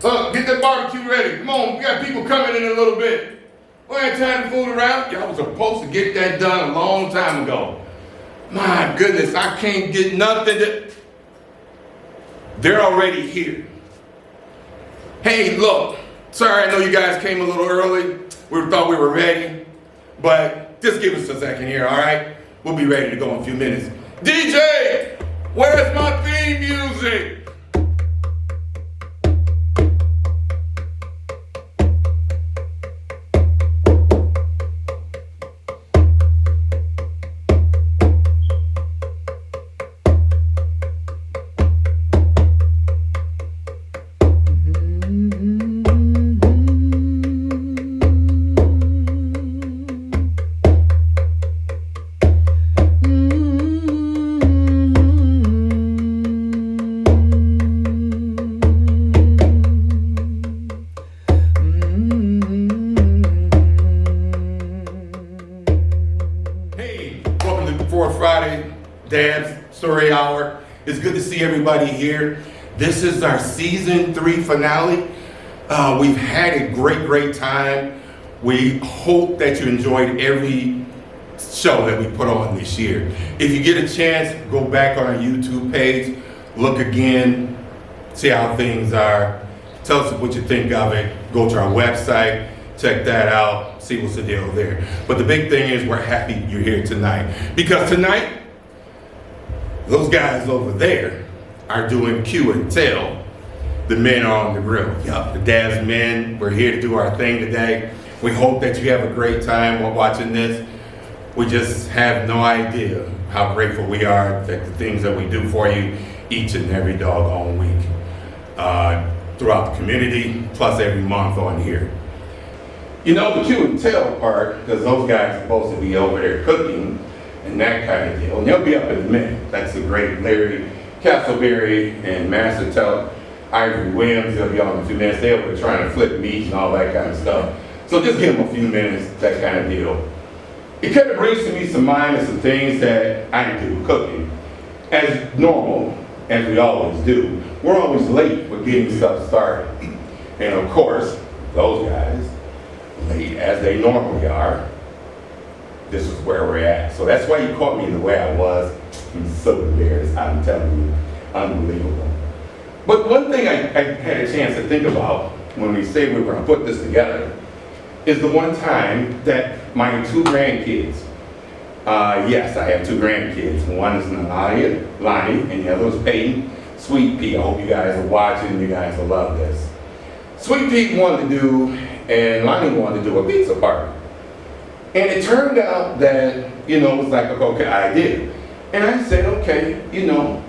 Get that barbecue ready. Come on, we got people coming in a little bit. We ain't time to fool around. Y'all was supposed to get that done a long time ago. My goodness, I can't get nothing to... They're already here. Hey, look, sorry, I know you guys came a little early. We thought we were ready, but just give us a second here, all right? We'll be ready to go in a few minutes. DJ, where's my theme music? Friday, Dad's Story Hour. It's good to see everybody here. This is our season 3 finale. We've had a great time. We hope that you enjoyed every show that we put on this year. If you get a chance, go back on our YouTube page, look again, see how things are. Tell us what you think of it. Go to our website, check that out, see what's the deal there. But the big thing is we're happy you're here tonight. Because tonight, those guys over there are doing Q and Tell. The men are on the grill. Yup, the Dad's men, we're here to do our thing today. We hope that you have a great time while watching this. We just have no idea how grateful we are that the things that we do for you each and every doggone week. Throughout the community, plus every month on here. You know, the Q and Tell part, because those guys are supposed to be over there cooking and that kind of deal. And they'll be up in a minute. That's the great Larry Castleberry and Master Tell Ivory Williams. They'll be on in a few minutes. They were trying to flip meat and all that kind of stuff. So just give them a few minutes, that kind of deal. It kind of brings to me some mind of some things that I do cooking. As normal, as we always do, we're always late for getting stuff started. And of course, those guys, late as they normally are, this is where we're at. So that's why you caught me the way I was. I'm so embarrassed, I'm telling you, unbelievable. But one thing I had a chance to think about when we say we were gonna put this together is the one time that my 2 grandkids, yes, I have 2 grandkids. One is Lonnie, and the other is Peyton. Sweet Pea, I hope you guys are watching, you guys will love this. Sweet Pea wanted to do, and Lonnie wanted to do a pizza party. And it turned out that, you know, it was like a okay idea. And I said, okay, you know,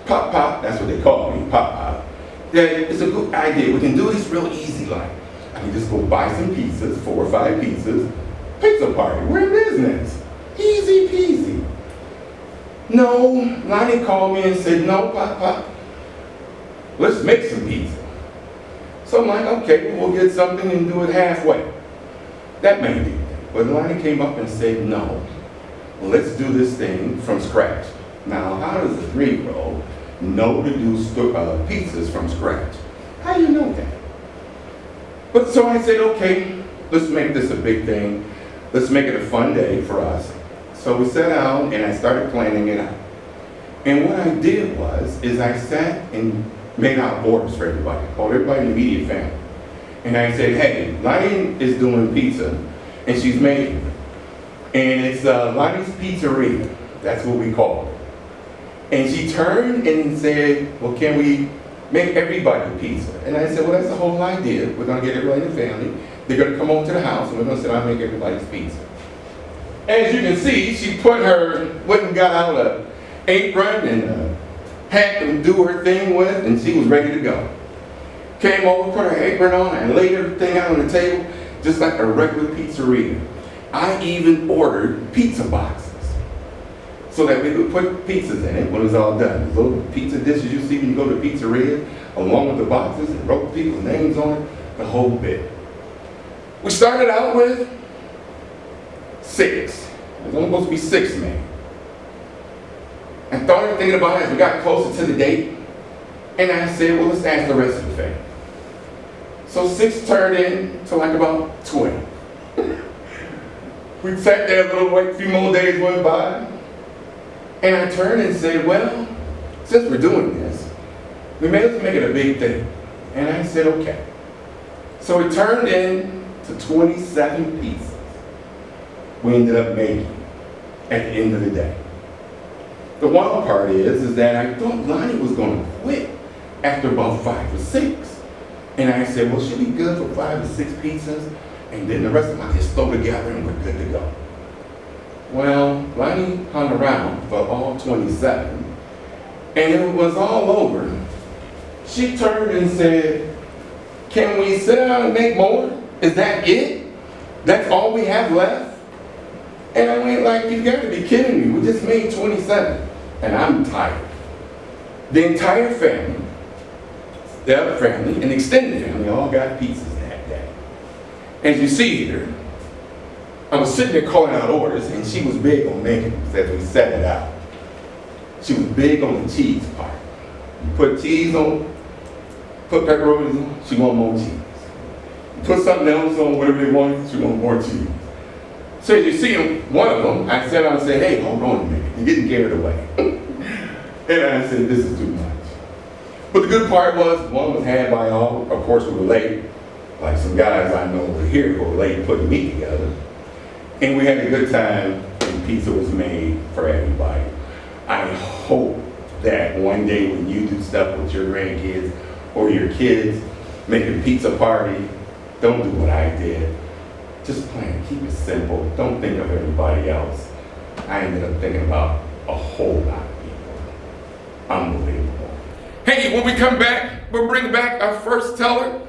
Pop, that's what they call me, Pop. That it's a good idea. We can do this real easy like. I can just go buy some pizzas, 4 or 5 pizzas, pizza party, we're in business. Easy peasy. No, Lonnie called me and said, no, Pop, let's make some pizza. So I'm like, okay, we'll get something and do it halfway. That may be. But Lonnie came up and said, no, let's do this thing from scratch. Now, how does a 3-year-old know to do pizzas from scratch? How do you know that? But so I said, okay, let's make this a big thing. Let's make it a fun day for us. So we sat down and I started planning it out. And what I did is I sat and made out orders for everybody, called everybody in the immediate family. And I said, hey, Lonnie is doing pizza and she's making it. And it's Lonnie's Pizzeria, that's what we call it. And she turned and said, well, can we make everybody pizza? And I said, well, that's the whole idea. We're gonna get everybody in the family. They're gonna come over to the house and we're gonna sit down and make everybody's pizza. As you can see, she went and got out an apron and a hat to do her thing with, and she was ready to go. Came over, put her apron on, and laid everything out on the table, just like a regular pizzeria. I even ordered pizza boxes so that we could put pizzas in it when it was all done. The little pizza dishes you see when you go to a pizzeria, along with the boxes, and wrote people's names on it, the whole bit. We started out with 6. There's only supposed to be 6 men. And started thinking about it as we got closer to the date. And I said, well, let's ask the rest of the family. So 6 turned into like about 20. We sat there a little, like, a few more days went by. And I turned and said, well, since we're doing this, we may as well make it a big thing. And I said, okay. So it turned into 27 pieces we ended up making at the end of the day. The wild part is that I thought Lonnie was going to quit after about 5 or 6. And I said, well, she'll be good for 5 or 6 pizzas, and then the rest of them I just throw together and we're good to go. Well, Lonnie hung around for all 27, and it was all over. She turned and said, can we sit down and make more? Is that it? That's all we have left? And I went like, you gotta be kidding me. We just made 27, and I'm tired. The entire family, the other family, and the extended family all got pizzas that day. As you see here, I was sitting there calling out orders, and she was big on making them as we set it out. She was big on the cheese part. You put cheese on, put pepperonis on, she wanted more cheese. You put something else on, whatever they wanted, she wanted more cheese. So as you see one of them, I sat down and said, hey, hold on a minute, you're getting carried away. And I said, this is too much. But the good part was, one was had by all. Of course, we were late. Like some guys I know were here who were late putting meat together. And we had a good time, and pizza was made for everybody. I hope that one day when you do stuff with your grandkids or your kids, make a pizza party, don't do what I did. Just plan, keep it simple. Don't think of everybody else. I ended up thinking about a whole lot of people. Unbelievable. Hey, when we come back, we'll bring back our first teller.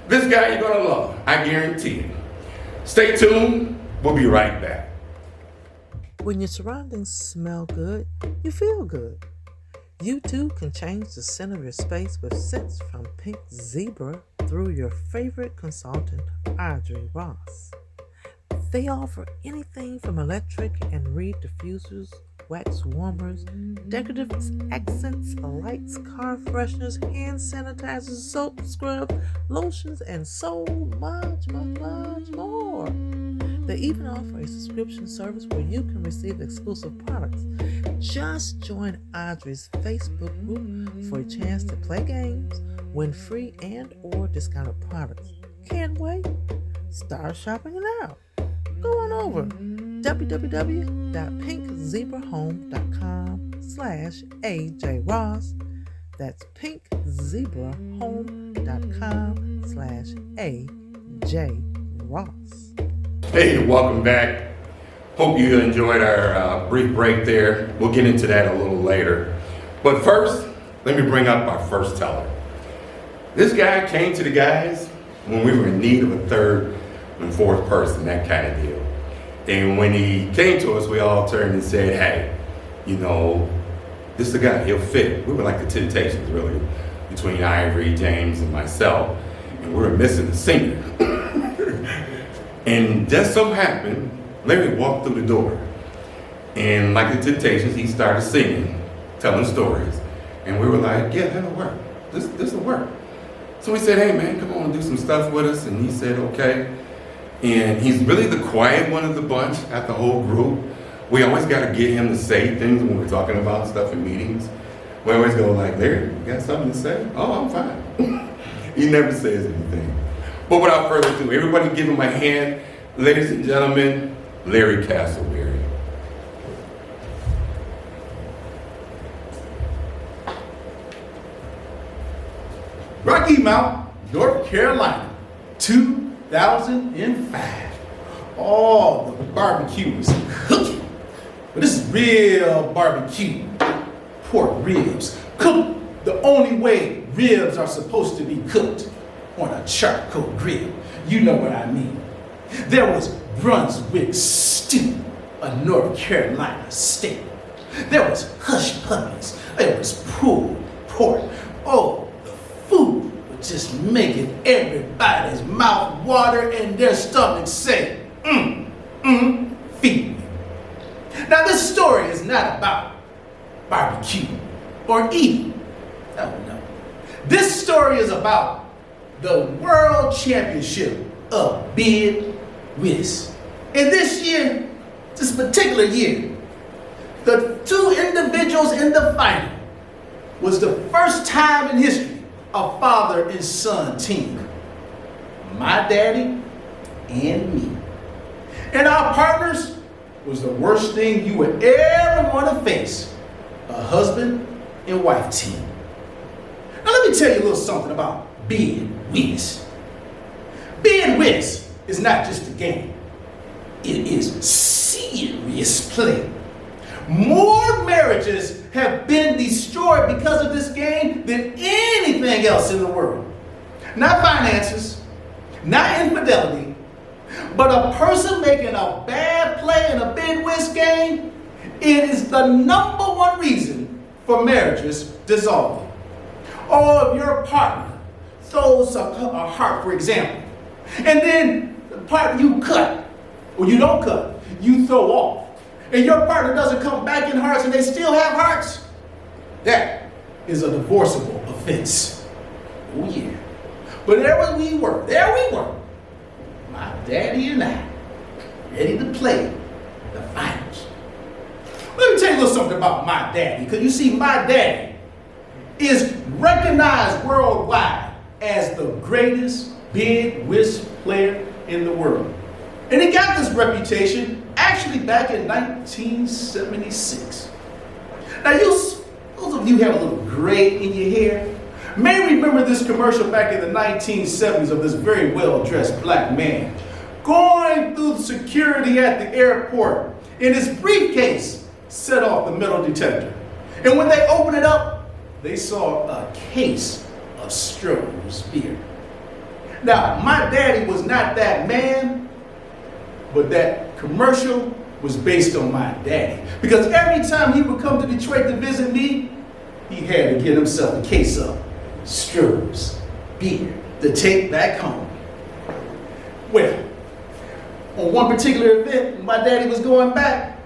This guy you're gonna love, I guarantee it. Stay tuned, we'll be right back. When your surroundings smell good, you feel good. You too can change the scent of your space with scents from Pink Zebra through your favorite consultant, Audrey Ross. They offer anything from electric and reed diffusers, wax warmers, decorative accents, lights, car fresheners, hand sanitizers, soap, scrubs, lotions, and so much more. They even offer a subscription service where you can receive exclusive products. Just join Audrey's Facebook group for a chance to play games, win free and or discounted products. Can't wait? Start shopping now. Go on over www.pinkzebrahome.com/AJRoss. That's pinkzebrahome.com/AJRoss. Hey, welcome back. Hope you enjoyed our brief break there. We'll get into that a little later. But first, let me bring up our first teller. This guy came to the guys when we were in need of a third and fourth person, that kind of deal. And when he came to us, we all turned and said, hey, you know, this is the guy, he'll fit. We were like the Temptations, really, between Ivory, James, and myself. And we were missing the singer. And just so happened, Larry walked through the door. And like the Temptations, he started singing, telling stories. And we were like, yeah, that'll work. This will work. So we said, hey man, come on, do some stuff with us. And he said, okay. And he's really the quiet one of the bunch at the whole group. We always got to get him to say things when we're talking about stuff in meetings. We always go like, Larry, you got something to say? Oh, I'm fine. He never says anything. But without further ado, everybody give him a hand. Ladies and gentlemen, Larry Castleberry. Rocky Mount, North Carolina, 2005. Oh, the barbecue was cooking. But this is real barbecue. Pork ribs, cooked the only way ribs are supposed to be cooked, on a charcoal grill. You know what I mean. There was Brunswick stew, a North Carolina staple. There was hush puppies. There was pulled pork. Oh, the food was just making everybody's mouth water and their stomach say, feed me. Now this story is not about barbecue or eating. No. This story is about the World Championship of Bid Whist. And this year, this particular year, the two individuals in the final was the first time in history a father and son team. My daddy and me. And our partners was the worst thing you would ever want to face, a husband and wife team. Now let me tell you a little something about Bid Whist. Bid Whist is not just a game. It is serious play. More marriages have been destroyed because of this game than anything else in the world. Not finances, not infidelity, but a person making a bad play in a Bid Whist game. It is the number one reason for marriages dissolving. Or if your partner throws a heart, for example, and then the part you cut, or you don't cut, you throw off, and your partner doesn't come back in hearts and they still have hearts, that is a divorceable offense. Oh yeah. But there we were, my daddy and I, ready to play the finals. Let me tell you a little something about my daddy, because you see, my daddy is recognized worldwide as the greatest Bid Whist player in the world. And he got this reputation actually back in 1976. Now, those of you who have a little gray in your hair may remember this commercial back in the 1970s of this very well-dressed black man going through security at the airport, and his briefcase set off the metal detector. And when they opened it up, they saw a case of Stroh's beer. Now, my daddy was not that man, but that commercial was based on my daddy. Because every time he would come to Detroit to visit me, he had to get himself a case of Stroh's beer to take back home. Well, on one particular event, when my daddy was going back,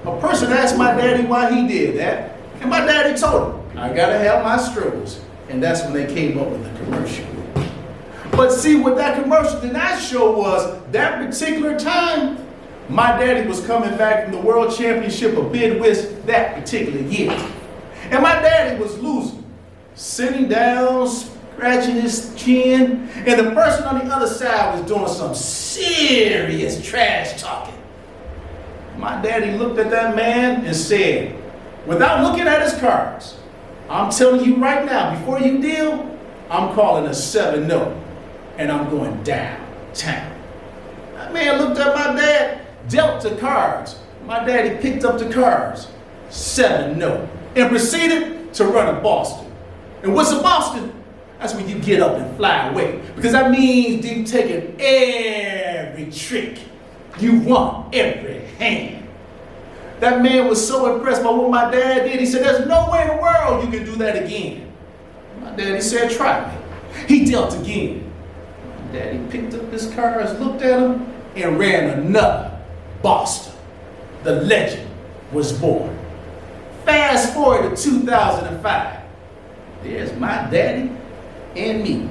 a person asked my daddy why he did that. And my daddy told him, I gotta have my Stroh's. And that's when they came up with the commercial. But see, what that commercial did not show was that particular time, my daddy was coming back from the World Championship of Bid Whist that particular year. And my daddy was losing, sitting down, scratching his chin, and the person on the other side was doing some serious trash talking. My daddy looked at that man and said, without looking at his cards, I'm telling you right now, before you deal, I'm calling a 7-0, and I'm going downtown. That man looked at my dad, dealt the cards. My daddy picked up the cards, 7-0, and proceeded to run a Boston. And what's a Boston? That's when you get up and fly away. Because that means you've taken every trick. You won every hand. That man was so impressed by what my dad did. He said, there's no way in the world you can do that again. My daddy said, try me. He dealt again. My daddy picked up his cards, looked at them, and ran another Boston. The legend was born. Fast forward to 2005. There's my daddy and me.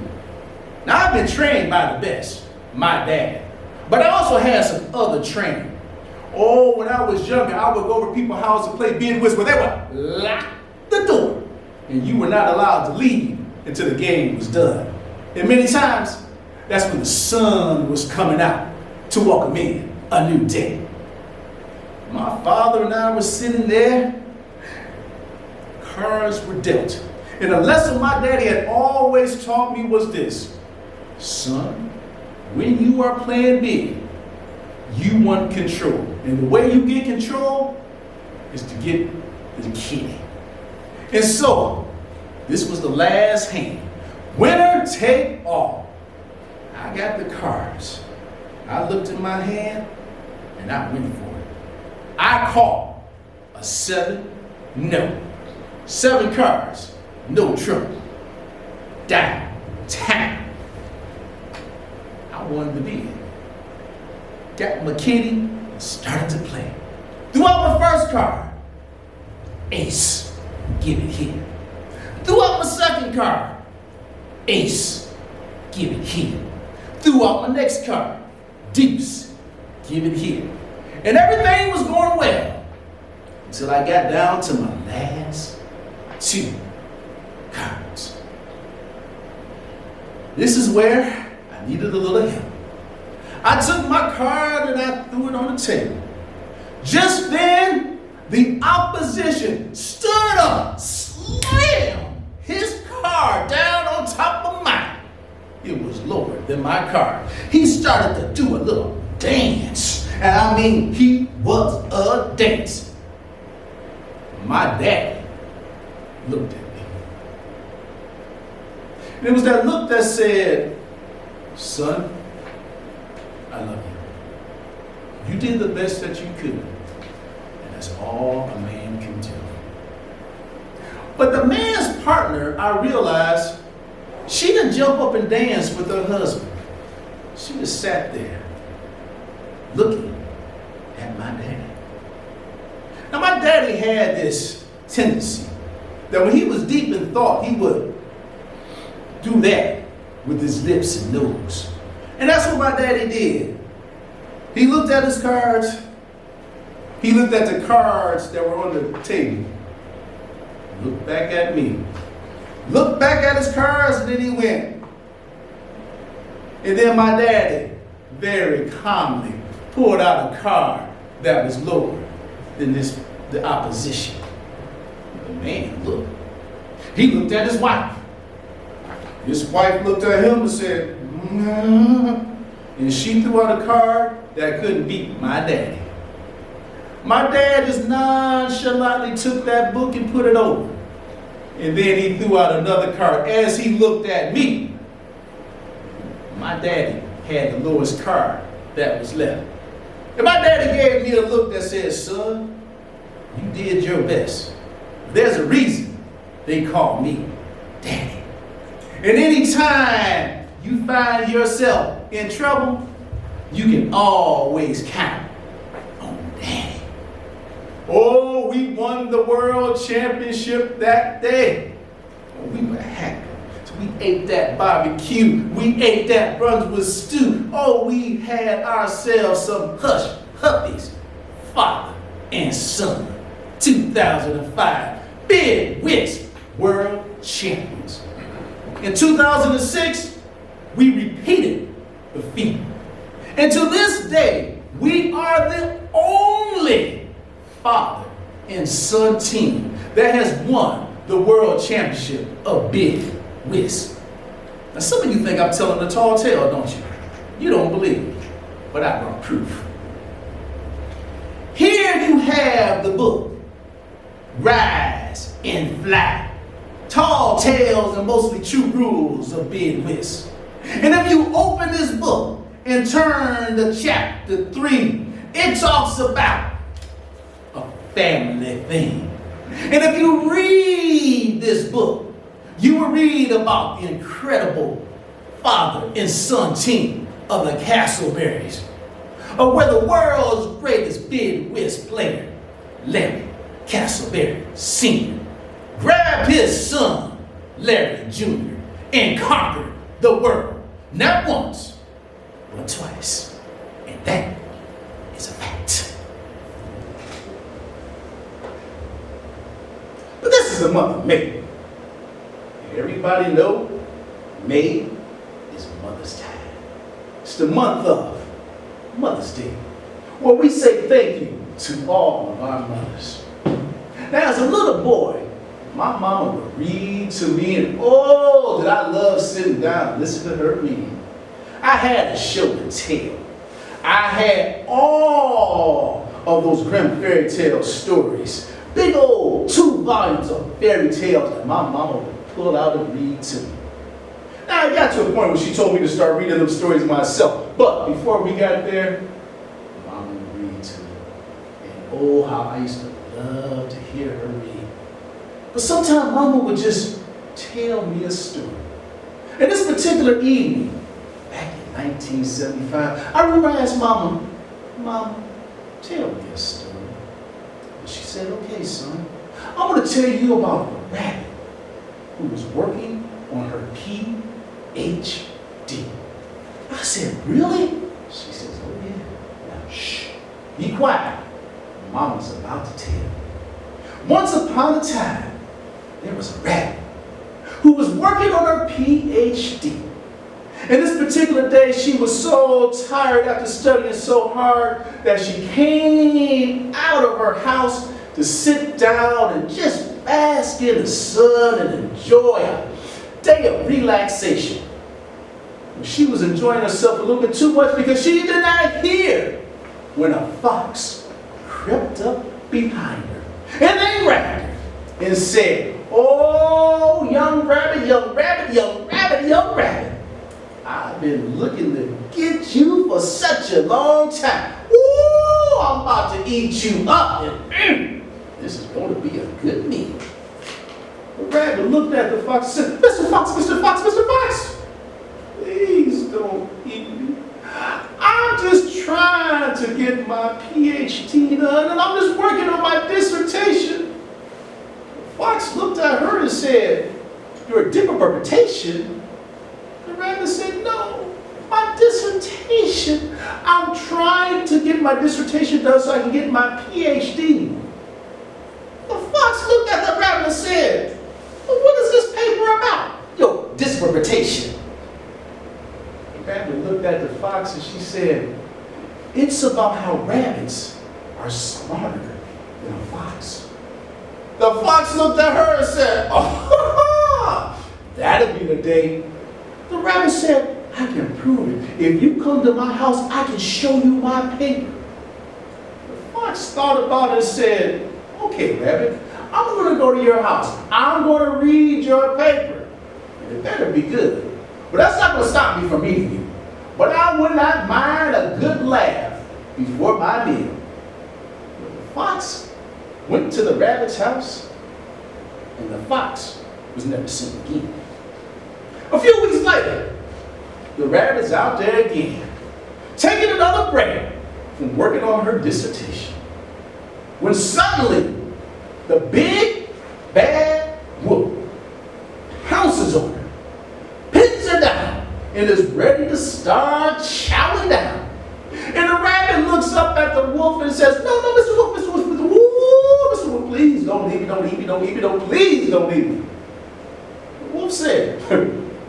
Now, I've been trained by the best, my dad. But I also had some other training. Oh, when I was younger, I would go over to people's houses and play Bid Whist where they would lock the door. And you were not allowed to leave until the game was done. And many times, that's when the sun was coming out to welcome in a new day. My father and I were sitting there. Cards were dealt. And a lesson my daddy had always taught me was this. Son, when you are playing big, you want control. And the way you get control is to get the key. And so, this was the last hand. Winner take all. I got the cards. I looked at my hand and I went for it. I called a 7-0. 7 cards, no trouble. Downtown. I wanted to be in. Got my kitty and started to play. Threw out my first card. Ace. Give it here. Threw out my second card. Ace. give it here. Threw out my next card, deuce, give it here. And everything was going well until I got down to my last two cards. This is where I needed a little help. I took my card and I threw it on the table. Just then, the opposition stood up, slammed his card down on top of mine. It was lower than my card. He started to do a little dance. And I mean, he was a dancer. My daddy looked at me. And it was that look that said, son, I love you. You did the best that you could. And that's all a man can do. But the man's partner, I realized, she didn't jump up and dance with her husband. She just sat there looking at my daddy. Now, my daddy had this tendency that when he was deep in thought, he would do that with his lips and nose. And that's what my daddy did. He looked at his cards. He looked at the cards that were on the table. Looked back at me. Looked back at his cards, and then he went. And then my daddy very calmly pulled out a card that was lower than the opposition. The man looked. He looked at his wife. His wife looked at him and said, and she threw out a card that couldn't beat my daddy. My dad just nonchalantly took that book and put it over. And then he threw out another card. As he looked at me, my daddy had the lowest card that was left. And my daddy gave me a look that said, son, you did your best. There's a reason they call me daddy. And anytime you find yourself in trouble, you can always count on daddy. Oh, we won the world championship that day. We were happy. So we ate that barbecue. We ate that Brunswick stew. Oh, we had ourselves some hush puppies. Father and son. 2005 Bid Whist World Champions. In 2006, we repeated the feat. And to this day, we are the only father and son team that has won the world championship of Bid Whist. Now, some of you think I'm telling a tall tale, don't you? You don't believe me, but I brought proof. Here you have the book, Rise and Fly. Tall tales and mostly true rules of Bid Whist. And if you open this book and turn to chapter 3, it talks about a family thing. And if you read this book, you will read about the incredible father and son team of the Castleberries, or where the world's greatest Bid Whist player, Larry Castleberry Sr., grabbed his son, Larry Jr., and conquered the world, not once, but twice. And that is a fact. But this is the month of May. And everybody know May is Mother's Time. It's the month of Mother's Day, where we say thank you to all of our mothers. Now, as a little boy, my mama would read to me, and oh, did I love sitting down and listening to her read. I had a show to tell. I had all of those Grimm fairy tale stories. Big old 2 volumes of fairy tales that my mama would pull out and read to me. Now, I got to a point where she told me to start reading them stories myself. But before we got there, mama would read to me. And oh, how I used to love to hear her read. But sometimes mama would just tell me a story. And this particular evening, back in 1975, I remember I asked mama, Mama, tell me a story. And she said, okay, son, I'm going to tell you about a rabbit who was working on her PhD. PhD. I said, really? She says, oh yeah. Now, shh, be quiet. Mama's about to tell you. Once upon a time, there was a rabbit who was working on her PhD. And this particular day, she was so tired after studying so hard that she came out of her house to sit down and just bask in the sun and enjoy a day of relaxation. She was enjoying herself a little bit too much because she did not hear when a fox crept up behind her and they grabbed her and said, oh, young rabbit, young rabbit, young rabbit, young rabbit. I've been looking to get you for such a long time. Ooh, I'm about to eat you up. And this is going to be a good meal. The rabbit looked at the fox and said, Mr. Fox, Mr. Fox, Mr. Fox, please don't eat me. I'm just trying to get my PhD done and I'm just working on my dissertation. The fox looked at her and said, your interpretation? The rabbit said, no, my dissertation. I'm trying to get my dissertation done so I can get my PhD. The fox looked at the rabbit and said, well, what is this paper about? Your dissertation. The rabbit looked at the fox and she said, it's about how rabbits are smarter than a fox. The fox looked at her and said, oh, that'll be the day. The rabbit said, I can prove it. If you come to my house, I can show you my paper. The fox thought about it and said, okay, rabbit, I'm going to go to your house. I'm going to read your paper. And it better be good. But that's not going to stop me from eating you. But I would not mind a good laugh before my meal. But the fox went to the rabbit's house, and the fox was never seen again. A few weeks later, the rabbit's out there again, taking another break from working on her dissertation, when suddenly the big bad wolf pounces on her, pins her down, and is ready to start chowing down. And the rabbit looks up at the wolf and says, no, Mr. Wolf, Mr. Wolf, Mr. Wolf, Mr. Wolf, please don't leave me, don't leave me, don't leave me, don't, please don't leave me. The wolf said,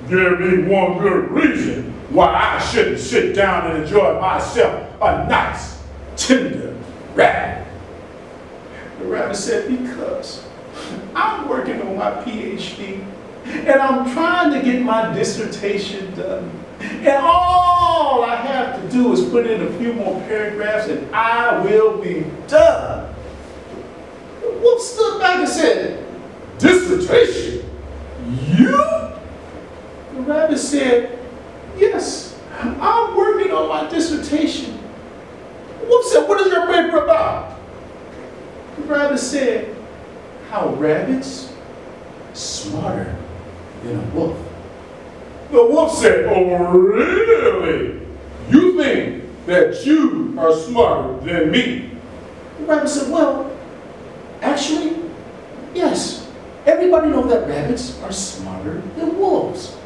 give me one good reason why I shouldn't sit down and enjoy myself a nice, tender rabbit. The rabbit said, because I'm working on my PhD and I'm trying to get my dissertation done. And all I have to do is put in a few more paragraphs and I will be done. The wolf stood back and said, dissertation? You? The rabbit said, yes, I'm working on my dissertation. The wolf said, what is your paper about? The rabbit said, how rabbits are smarter than a wolf. The wolf said, oh really? You think that you are smarter than me? The rabbit said, well, actually, yes. Everybody knows that rabbits are smarter than wolves.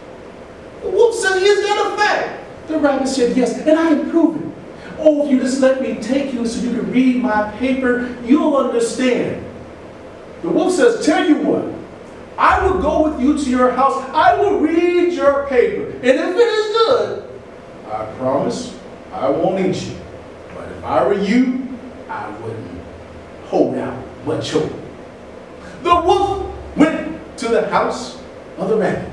The wolf said, is that a fact? The rabbit said, yes, and I can prove it. Oh, if you just let me take you so you can read my paper, you'll understand. The wolf says, tell you what, I will go with you to your house. I will read your paper. And if it is good, I promise I won't eat you. But if I were you, I wouldn't hold out much hope. The wolf went to the house of the rabbit.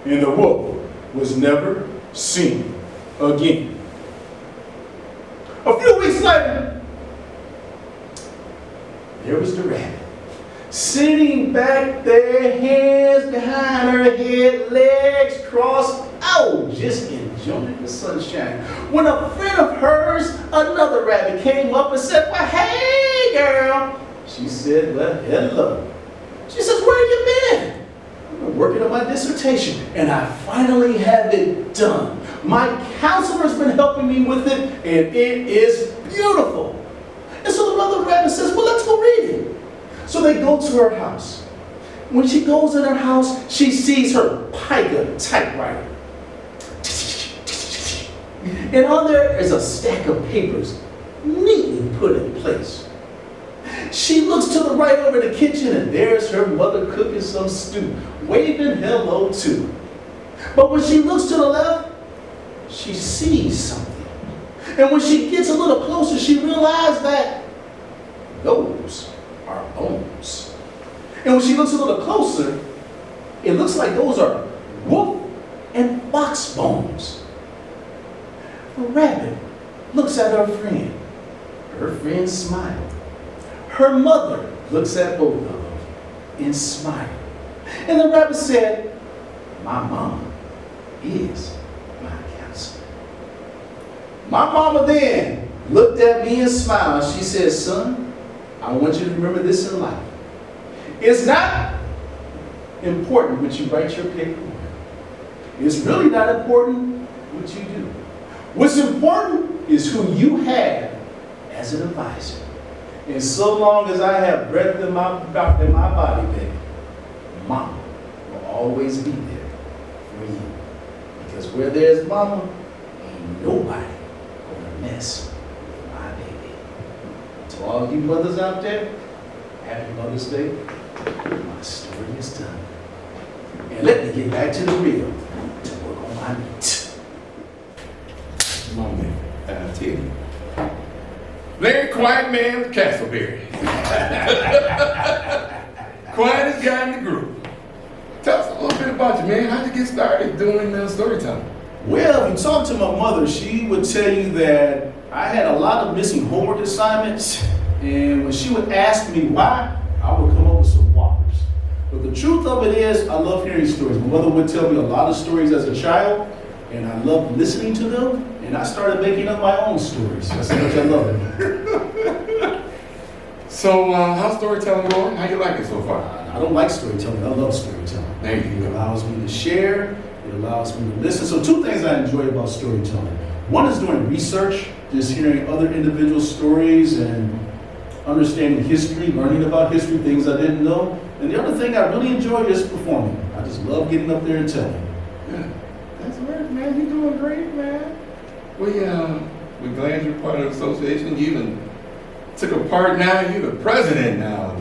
And the wolf was never seen again. A few weeks later, there was the rabbit, sitting back there, hands behind her head, legs crossed, just enjoying the sunshine. When a friend of hers, another rabbit, came up and said, well, hey, girl. She said, well, hello. She says, where have you been? I've been working on my dissertation, and I finally have it done. My counselor's been helping me with it, and it is beautiful. And so the other rabbit says, well, let's go read it. So they go to her house. When she goes in her house, she sees her Pica typewriter. And on there is a stack of papers neatly put in place. She looks to the right over the kitchen, and there's her mother cooking some stew, waving hello too. But when she looks to the left, she sees something. And when she gets a little closer, she realizes that those are bones. And when she looks a little closer, it looks like those are wolf and fox bones. The rabbit looks at her friend. Her friend smiles. Her mother looks at both of them and smiles. And the rabbit said, "My mama is my counselor." My mama then looked at me and smiled. She said, "Son, I want you to remember this in life. It's not important what you write your paperwork. It's really not important what you do. What's important is who you have as an advisor. And so long as I have breath in my body, baby, Mama will always be there for you. Because where there's Mama, ain't nobody gonna mess with my baby." To all you mothers out there, happy Mother's Day. My story is done. And let me get back to the real to work on my meat. Come on, man. I'll tell you. Larry Quiet Man Castleberry. Quietest guy in the group. Tell us a little bit about you, man. How'd you get started doing storytelling? Well, if you talk to my mother, she would tell you that I had a lot of missing homework assignments, and when she would ask me why, I would come up with some whoppers. But the truth of it is, I love hearing stories. My mother would tell me a lot of stories as a child, and I loved listening to them, and I started making up my own stories. That's how much I love it. So, how's storytelling going? How you like it so far? I don't like storytelling. I love storytelling. There you It go. allows me to share. It allows me to listen. So two things I enjoy about storytelling. One is doing research, just hearing other individuals' stories and understanding history, learning about history, things I didn't know. And the other thing I really enjoy is performing. I just love getting up there and telling. Yeah. That's right, man. You're doing great, man. We're glad you're part of the association. You even took a part now. You're the president now.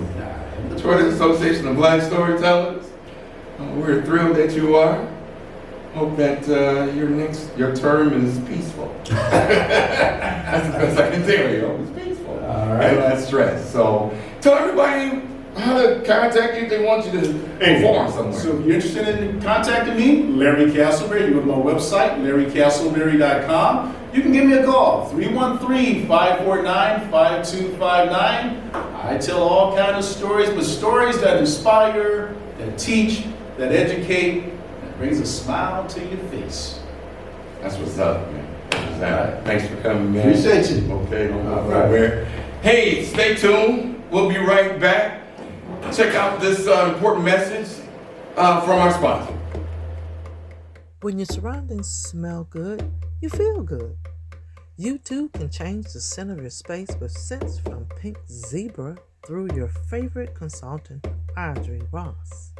Detroit Association of Black Storytellers. We're thrilled that you are. Hope that your term is peaceful. That's the best I can tell you. It's peaceful. All right. And less stress. So tell everybody how to contact you if they want you to perform somewhere. So if you're interested in contacting me, Larry Castleberry, you go to my website, larrycastleberry.com. You can give me a call, 313-549-5259. I tell all kinds of stories, but stories that inspire, that teach, that educate, that brings a smile to your face. That's what's up, man. That's what's up. Thanks for coming, man. Appreciate you. Okay, don't go All right. nowhere. Hey, stay tuned. We'll be right back. Check out this important message from our sponsor. When your surroundings smell good, you feel good. You too can change the scent of your space with scents from Pink Zebra through your favorite consultant, Audrey Ross.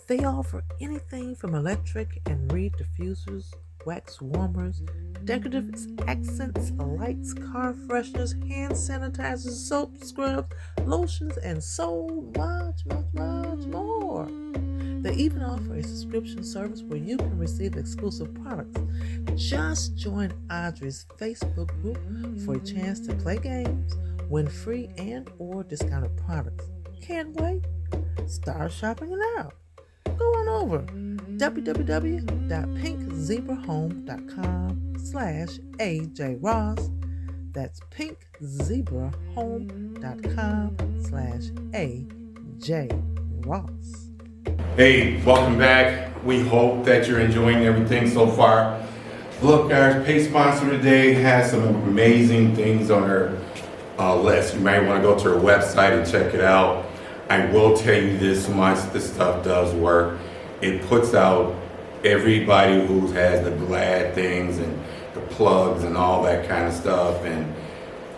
They offer anything from electric and reed diffusers, wax warmers, decorative accents, lights, car fresheners, hand sanitizers, soap, scrubs, lotions, and so much more. They even offer a subscription service where you can receive exclusive products. Just join Audrey's Facebook group for a chance to play games, win free and or discounted products. Can't wait? Start shopping it out. Go on over www.pinkzebrahome.com/AJ Ross. That's pinkzebrahome.com/AJ Ross. Hey, welcome back. We hope that you're enjoying everything so far. Look, our pay sponsor today has some amazing things on her list. You might want to go to her website and check it out. I will tell you this much, this stuff does work. It puts out everybody who has the glad things and the plugs and all that kind of stuff. And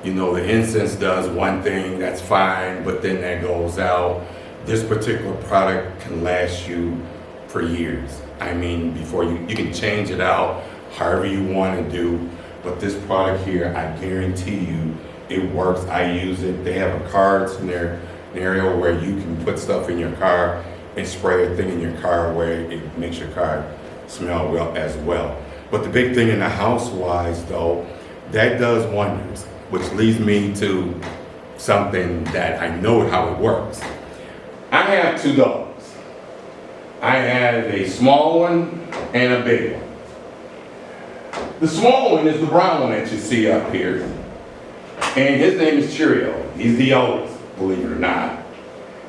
you know, the incense does one thing, that's fine, but then that goes out. This particular product can last you for years. I mean, before you can change it out however you want to do. But this product here, I guarantee you, it works. I use it. They have a cards in their area where you can put stuff in your car and spray a thing in your car where it makes your car smell well as well. But the big thing in the house-wise though, that does wonders, which leads me to something that I know how it works. I have two dogs. I have a small one and a big one. The small one is the brown one that you see up here. And his name is Cheerio. He's the oldest, believe it or not.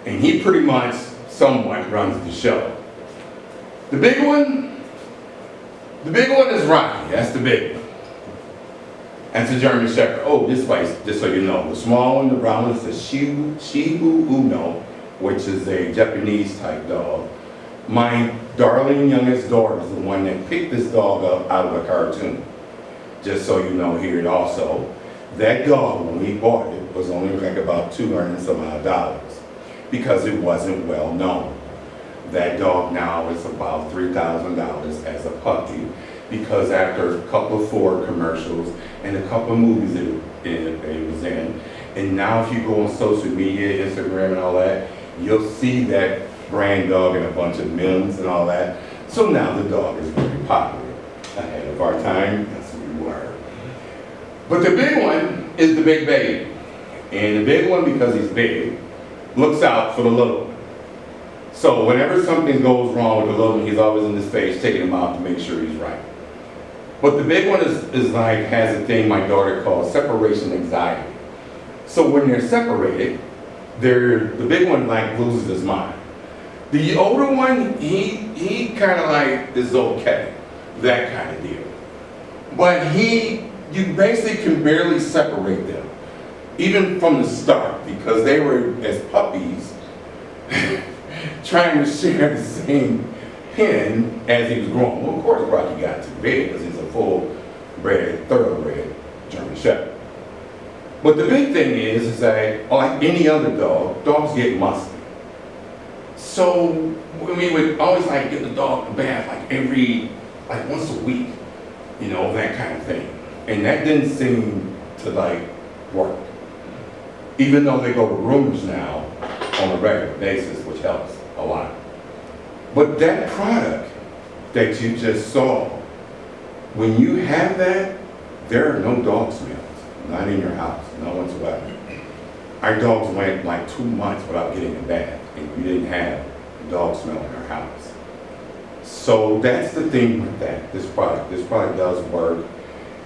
And he pretty much somewhat runs the show. The big one is Ronnie. That's the big one. That's a German Shepherd. Oh, this place, just so you know, the small one, the brown one, is a Shiba Uno, which is a Japanese type dog. My darling youngest daughter is the one that picked this dog up out of a cartoon. Just so you know here also, that dog, when we bought it, was only like about $200 and some odd because it wasn't well known. That dog now is about $3,000 as a puppy because after a couple of Ford commercials and a couple of movies it was in, and now if you go on social media, Instagram and all that, you'll see that brand dog and a bunch of memes and all that. So now the dog is very popular. Ahead of our time, yes we were. But the big one is the big baby. And the big one, because he's big, looks out for the little one. So whenever something goes wrong with the little one, he's always in his face taking him out to make sure he's right. But the big one is like, has a thing my daughter calls separation anxiety. So when they're separated, the big one like loses his mind. The older one, he kind of like is okay, that kind of deal. But you basically can barely separate them, even from the start, because they were, as puppies, trying to share the same pen as he was growing. Well, of course, Rocky got too big because he's a full-bred, thoroughbred German Shepherd. But the big thing is that, like any other dog, dogs get musty. So we would always like get the dog a bath like once a week, you know, that kind of thing. And that didn't seem to like work. Even though they go to groomers now on a regular basis, which helps a lot. But that product that you just saw, when you have that, there are no dog smells, not in your house, no whatsoever. Our dogs went like 2 months without getting a bath, and we didn't have a dog smell in our house. So that's the thing with that, this product. This product does work.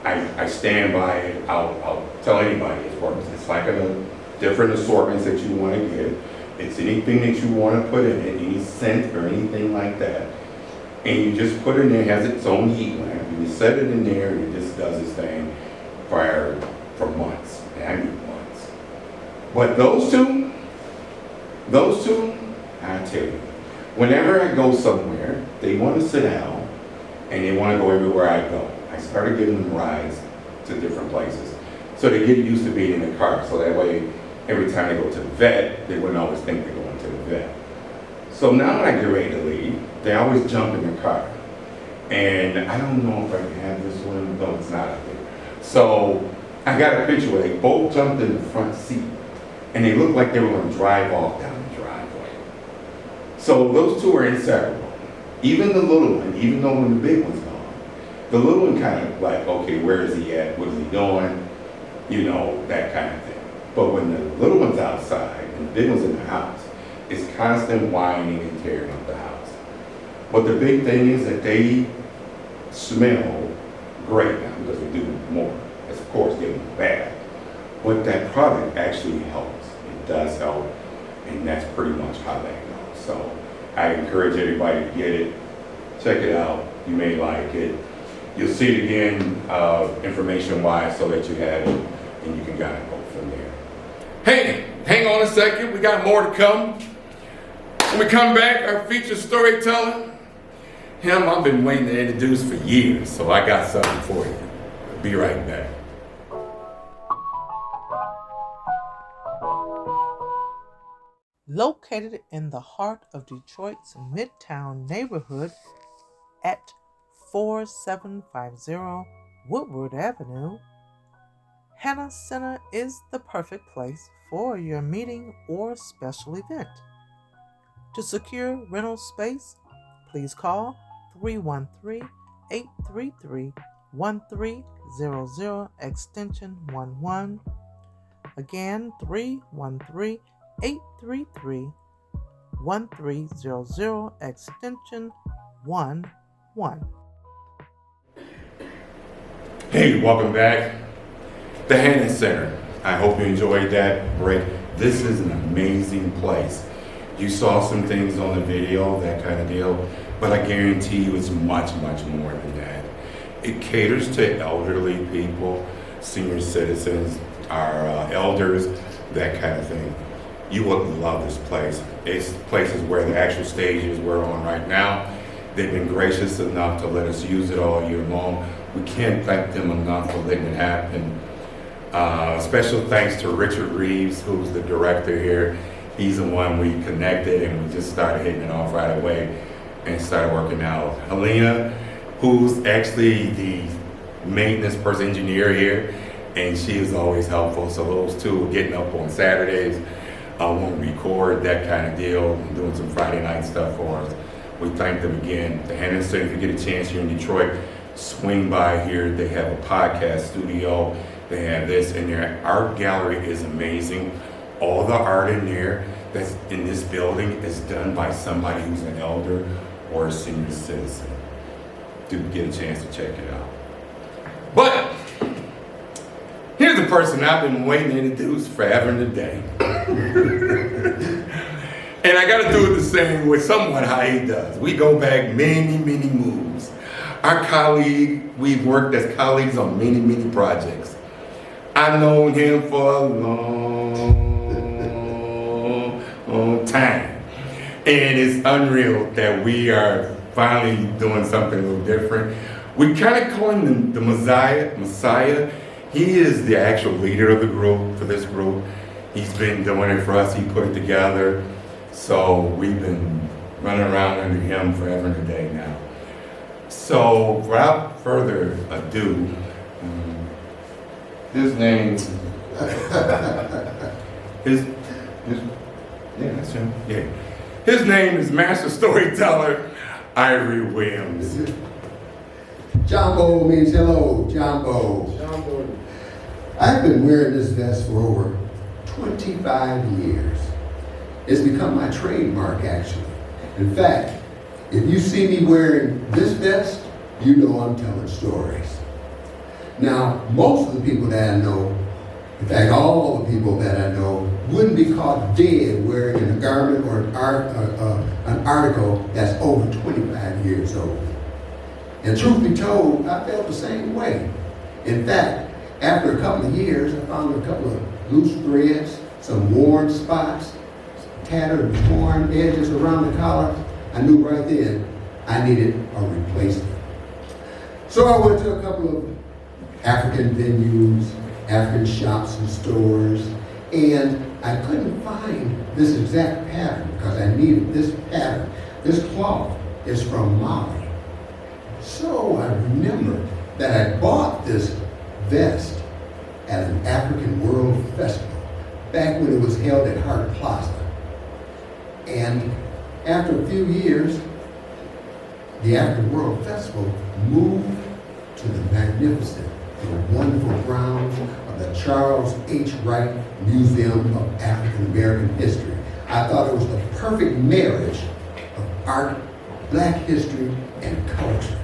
I stand by it. I'll tell anybody it works. It's like a different assortments that you want to get. It's anything that you want to put in it, any scent or anything like that. And you just put it in there, it has its own heat lamp. And you set it in there and it just does its thing for months, and months. But those two, I tell you, whenever I go somewhere, they want to sit down and they want to go everywhere I go. I started giving them rides to different places. So they get used to being in the car. So that way, every time they go to the vet, they wouldn't always think they're going to the vet. So now when I get ready to leave, they always jump in the car. And I don't know if I can have this one. No, it's not up there. So I got a picture where they both jumped in the front seat. And they looked like they were going to drive off down the driveway. So those two are inseparable. Even the little one, even though when the big one's gone, the little one kind of like, okay, where is he at? What is he doing? You know, that kind of thing. But when the little one's outside and the big one's in the house, it's constant whining and tearing up the house. But the big thing is that they smell great now because we do more. It's of course giving them a bath. But that product actually helps. It does help, and that's pretty much how that goes. So I encourage everybody to get it. Check it out. You may like it. You'll see it again information-wise so that you have it and you can kind of go from there. Hey, hang on a second. We got more to come. When we come back, our featured storyteller, him I've been waiting to introduce for years, so I got something for you. Be right back. Located in the heart of Detroit's Midtown neighborhood at 4750 Woodward Avenue. Hannah Center is the perfect place for your meeting or special event. To secure rental space, please call 313-833-1300 extension 11. Again, 313-833-1300 extension 11. Hey, welcome back. The Hannah Center. I hope you enjoyed that break. This is an amazing place. You saw some things on the video, that kind of deal, but I guarantee you it's much, much more than that. It caters to elderly people, senior citizens, our elders, that kind of thing. You will love this place. It's places where the actual stages we're on right now. They've been gracious enough to let us use it all year long. We can't thank them enough for letting it happen. Special thanks to Richard Reeves, who's the director here. He's the one we connected and we just started hitting it off right away and started working out. Helena, who's actually the maintenance person engineer here, and she is always helpful. So those two are getting up on Saturdays, won't record, that kind of deal, and doing some Friday night stuff for us. We thank them again. The Hannah Center, if you get a chance here in Detroit, swing by here. They have a podcast studio. They have this, and their art gallery is amazing. All the art in there that's in this building is done by somebody who's an elder or a senior citizen. Do get a chance to check it out. But here's a person I've been waiting to introduce forever and a day. And I gotta do it the same way, somewhat how he does. We go back many, many moves. Our colleague, we've worked as colleagues on many, many projects. I've known him for a long time. And it's unreal that we are finally doing something a little different. We kind of call him the Messiah. He is the actual leader of the group, for this group. He's been doing it for us, he put it together. So we've been running around under him forever and a day now. So without further ado, his name, that's him. Yeah. His name is Master Storyteller Ivory Williams. Jumbo means hello, Jumbo. I've been wearing this vest for over 25 years. It's become my trademark, actually. In fact, if you see me wearing this vest, you know I'm telling stories. Now, most of the people that I know, in fact, all the people that I know, wouldn't be caught dead wearing a garment or an article that's over 25 years old. And truth be told, I felt the same way. In fact, after a couple of years, I found a couple of loose threads, some worn spots, tattered and torn edges around the collar. I knew right then I needed a replacement. So I went to a couple of African venues, African shops and stores, and I couldn't find this exact pattern because I needed this pattern. This cloth is from Mali. So I remember that I bought this vest at an African World Festival back when it was held at Hart Plaza. And after a few years, the African World Festival moved to the magnificent and wonderful grounds of the Charles H. Wright Museum of African American History. I thought it was the perfect marriage of art, black history, and culture.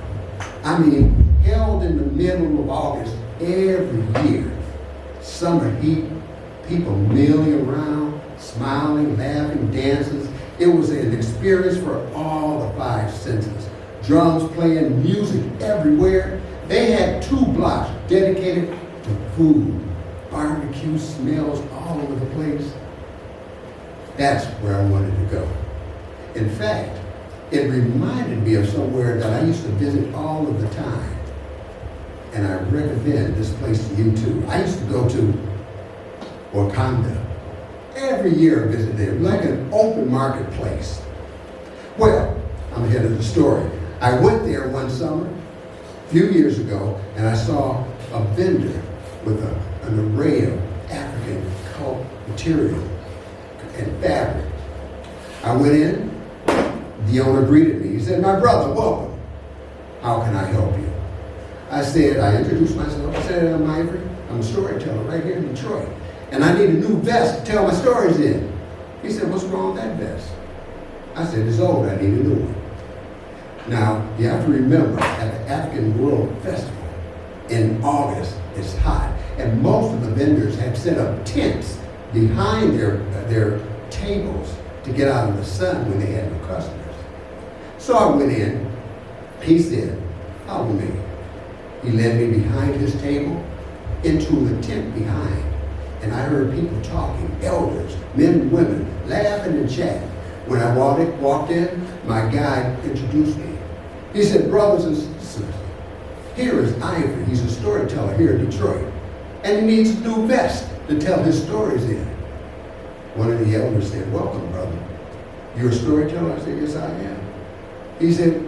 I mean, held in the middle of August every year. Summer heat, people milling around, smiling, laughing, dances. It was an experience for all the five senses. Drums playing, music everywhere. They had 2 blocks dedicated to food. Barbecue smells all over the place. That's where I wanted to go. In fact, it reminded me of somewhere that I used to visit all of the time. And I recommend this place to you too. I used to go to Wakanda. Every year I visit there, like an open marketplace. Well, I'm ahead of the story. I went there one summer few years ago, and I saw a vendor with an array of African cult material and fabric. I went in, the owner greeted me. He said, "My brother, welcome. How can I help you?" I introduced myself. I said, "I'm Ivory. I'm a storyteller right here in Detroit. And I need a new vest to tell my stories in." He said, "What's wrong with that vest?" I said, "It's old. I need a new one." Now, you have to remember, at the African World Festival in August, it's hot. And most of the vendors have set up tents behind their tables to get out of the sun when they had no customers. So I went in. He said, "Follow me." He led me behind his table into the tent behind. And I heard people talking, elders, men and women, laughing and chatting. When I walked in, my guide introduced me. He said, "Brothers and sisters, here is Ivory. He's a storyteller here in Detroit. And he needs a new vest to tell his stories in." One of the elders said, "Welcome, brother. You're a storyteller?" I said, "Yes, I am." He said,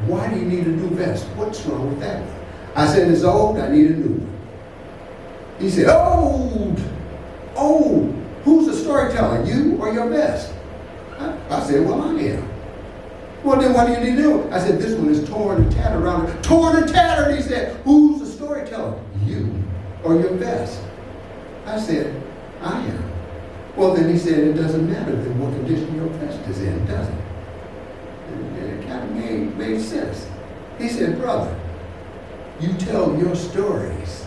"Why do you need a new vest? What's wrong with that one?" I said, "It's old. I need a new one." He said, "Old! Old! Who's the storyteller, you or your vest?" I said, "Well, I am." "Well, then what do you need to do?" I said, "This one is torn and tattered around it." "Torn and tattered!" He said, "Who's the storyteller, you or your vest?" I said, "I am." "Well, then," he said, "it doesn't matter then what condition your vest is in, does it?" And it kind of made sense. He said, "Brother, you tell your stories.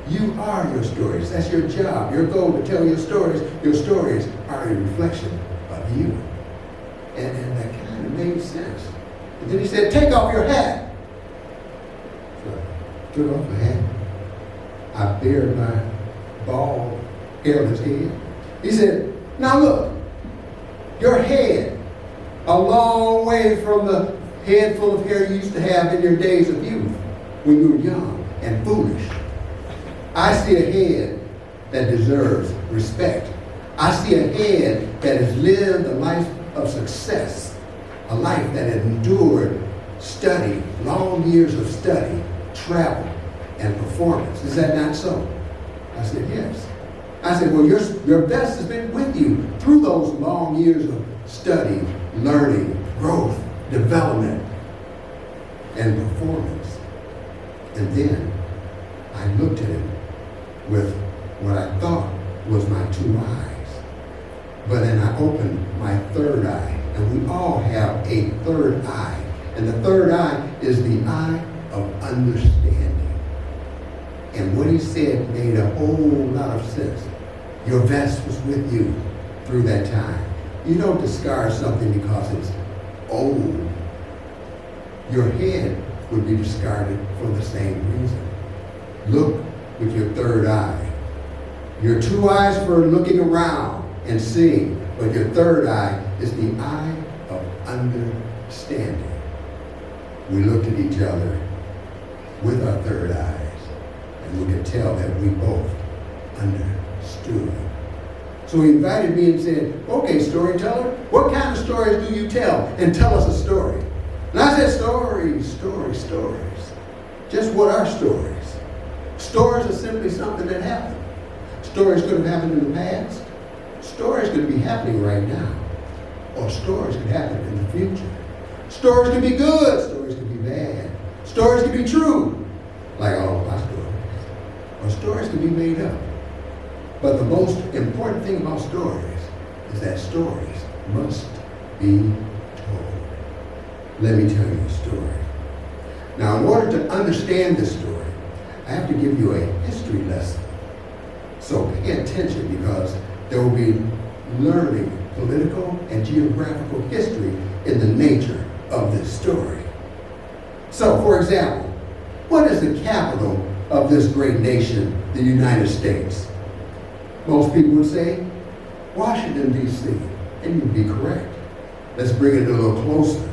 You are your stories. That's your job, your goal, to tell your stories. Your stories are a reflection of you." And that kind of made sense. And then he said, "Take off your hat." So I took off my hat. I bared my bald, hairless head. He said, "Now look, your head, a long way from the head full of hair you used to have in your days of youth when you were young and foolish. I see a head that deserves respect. I see a head that has lived a life of success, a life that has endured study, long years of study, travel, and performance. Is that not so?" I said, "Yes." I said, "Well, your vest has been with you through those long years of study, learning, growth, development, and performance." And then I looked at him with what I thought was my two eyes. But then I opened my third eye, and we all have a third eye. And the third eye is the eye of understanding. And what he said made a whole lot of sense. Your vest was with you through that time. You don't discard something because it's old. Your head would be discarded for the same reason. Look with your third eye. Your two eyes for looking around and seeing, but your third eye is the eye of understanding. We looked at each other with our third eyes, and we could tell that we both understood. So he invited me and said, "Okay, storyteller, what kind of stories do you tell? And tell us a story." And I said, "Stories, stories, stories. Just what are stories? Stories are simply something that happened. Stories could have happened in the past. Stories could be happening right now. Or stories could happen in the future. Stories could be good. Stories could be bad. Stories could be true, like all of my stories. Or stories could be made up. But the most important thing about stories is that stories must be told." Let me tell you a story. Now, in order to understand this story, I have to give you a history lesson. So pay attention, because there will be learning political and geographical history in the nature of this story. So, for example, what is the capital of this great nation, the United States? Most people would say Washington, D.C., and you'd be correct. Let's bring it a little closer.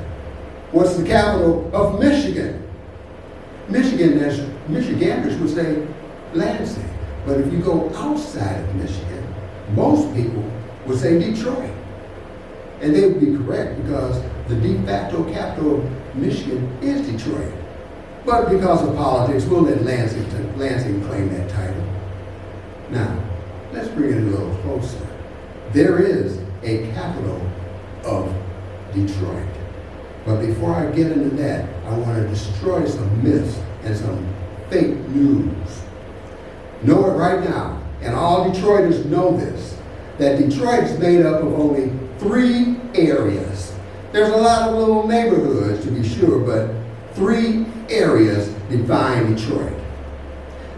What's the capital of Michigan? Michiganders would say Lansing. But if you go outside of Michigan, most people would say Detroit. And they would be correct, because the de facto capital of Michigan is Detroit. But because of politics, we'll let Lansing claim that title. Now, let's bring it a little closer. There is a capital of Detroit. But before I get into that, I want to destroy some myths and some fake news. Know it right now, and all Detroiters know this, that Detroit is made up of only 3 areas. There's a lot of little neighborhoods, to be sure, but 3 areas define Detroit.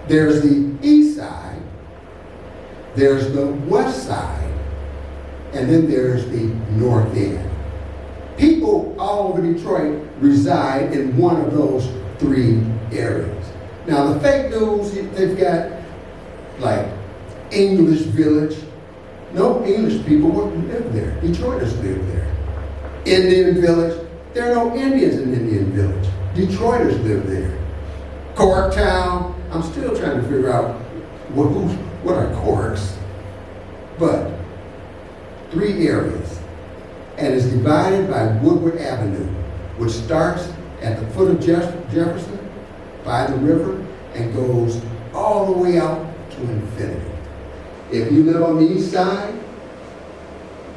There's the east side, there's the west side, and then there's the north end. People all over Detroit reside in one of those 3 areas. Now, the fake news, they've got like English Village. No English people wouldn't live there. Detroiters live there. Indian Village. There are no Indians in Indian Village. Detroiters live there. Corktown. I'm still trying to figure out what are Corks. But 3 areas. And it's divided by Woodward Avenue, which starts at the foot of Jefferson by the river and goes all the way out to infinity. If you live on the east side,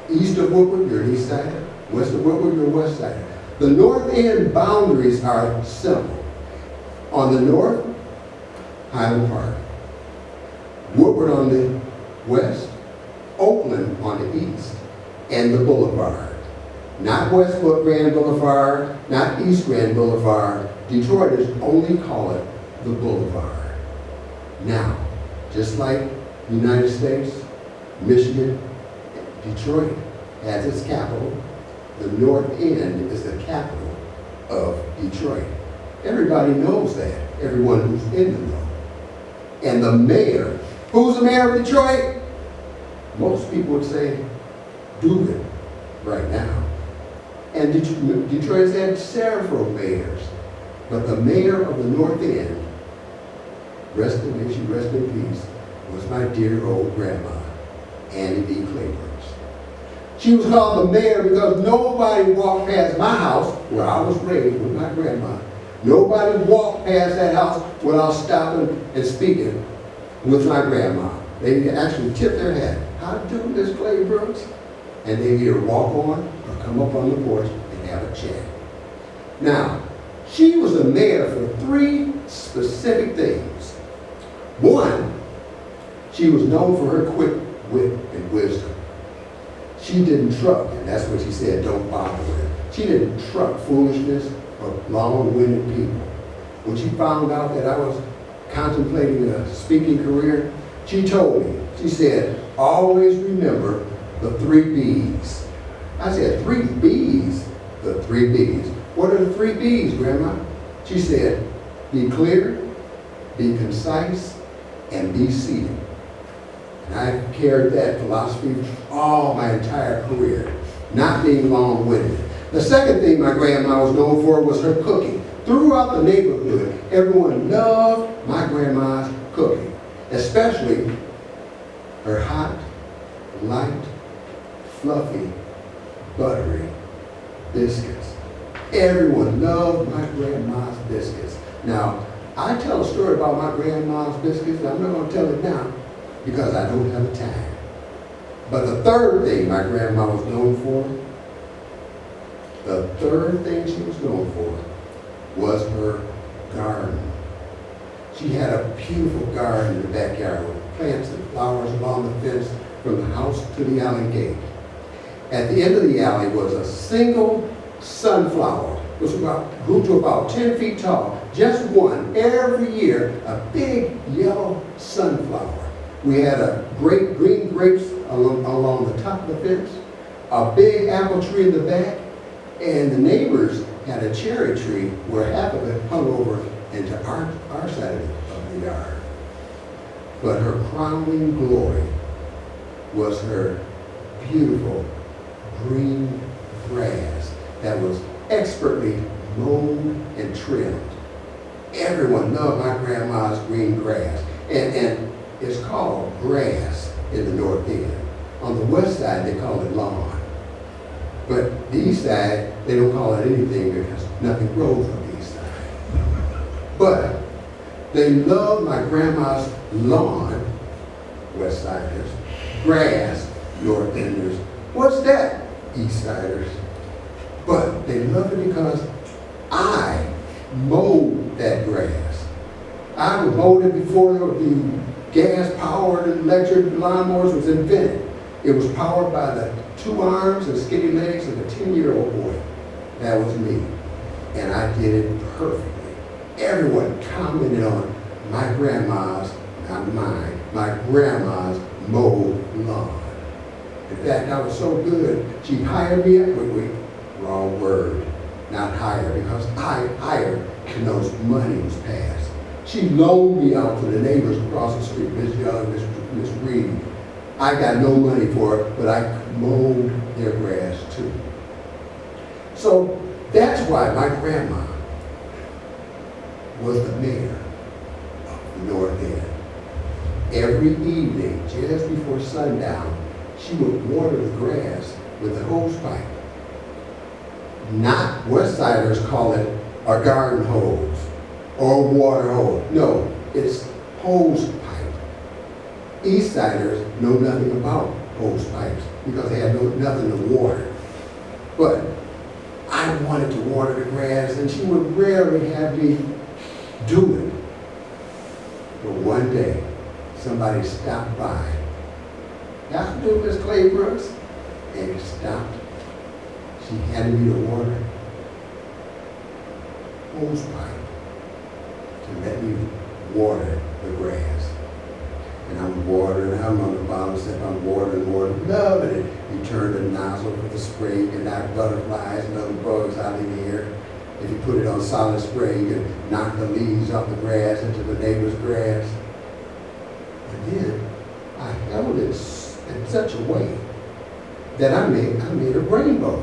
east of Woodward, you're east side. West of Woodward, you're west side. The north end boundaries are simple. On the north, Highland Park. Woodward on the west, Oakland on the east, and the boulevard. Not West Grand Boulevard, not East Grand Boulevard. Detroiters only call it the boulevard. Now, just like the United States, Michigan, Detroit has its capital. The north end is the capital of Detroit. Everybody knows that, everyone who's in the know. And the mayor, who's the mayor of Detroit? Most people would say Dugan right now. And Detroit has had several mayors. But the mayor of the north end, rest in peace, was my dear old grandma, Annie D. Claybrook. She was called the mayor because nobody walked past my house where I was raised with my grandma. Nobody walked past that house without stopping and speaking with my grandma. They actually tip their hat. How do Miss Claybrooks? And they either walk on or come up on the porch and have a chat. Now, she was the mayor for 3 specific things. 1, she was known for her quick wit and wisdom. She didn't truck, and that's what she said, don't bother with. She didn't truck foolishness or long-winded people. When she found out that I was contemplating a speaking career, she told me, she said, always remember the 3 B's. I said, 3 B's? The 3 B's. What are the 3 B's, Grandma? She said, be clear, be concise, and be seated. And I carried that philosophy all my entire career, not being long-winded. The second thing my grandma was known for was her cooking. Throughout the neighborhood, everyone loved my grandma's cooking, especially her hot, light, fluffy, buttery biscuits. Everyone loved my grandma's biscuits. Now, I tell a story about my grandma's biscuits, and I'm not going to tell it now because I don't have the time. But the third thing my grandma was known for, was her garden. She had a beautiful garden in the backyard with plants and flowers along the fence from the house to the alley gate. At the end of the alley was a single sunflower, which grew to about 10 feet tall, just one every year, a big yellow sunflower. We had green grapes along the top of the fence, a big apple tree in the back, and the neighbors had a cherry tree where half of it hung over into our side of the yard. But her crowning glory was her beautiful green grass that was expertly mown and trimmed. Everyone loved my grandma's green grass. And it's called grass in the north end. On the west side, they call it lawn. But the east side, they don't call it anything because nothing grows on the east side. But they love my grandma's lawn, West Siders, grass, North Enders. What's that, East Siders? But they love it because I mowed that grass. I mowed it before the gas-powered electric lawnmowers was invented. It was powered by the 2 arms and skinny legs of a 10-year-old boy. That was me. And I did it perfectly. Everyone commented on my grandma's, not mine, my grandma's mowed lawn. In fact, I was so good, she hired me up. Wait, wrong word. Not hire, because I hired connotes money was passed. She loaned me out to the neighbors across the street, Miss Young, Miss Reed. I got no money for it, but I mowed their grass too. So that's why my grandma was the mayor of the North End. Every evening, just before sundown, she would water the grass with a hose pipe. Not Westsiders call it a garden hose or a water hose. No, it's hose pipe. Eastsiders know nothing about hose pipes because they had nothing to water. But I wanted to water the grass, and she would rarely have me do it. But one day, somebody stopped by. Got to do, Miss Claybrooks? And he stopped. She handed me the water hose pipe to let me water the grass. And I'm watering, I'm on the bottom step, I'm watering, loving it. You turn the nozzle for the spray, you can knock butterflies and other bugs out of the air. If you put it on solid spray, you can knock the leaves off the grass into the neighbor's grass. And then I held it in such a way that I made a rainbow.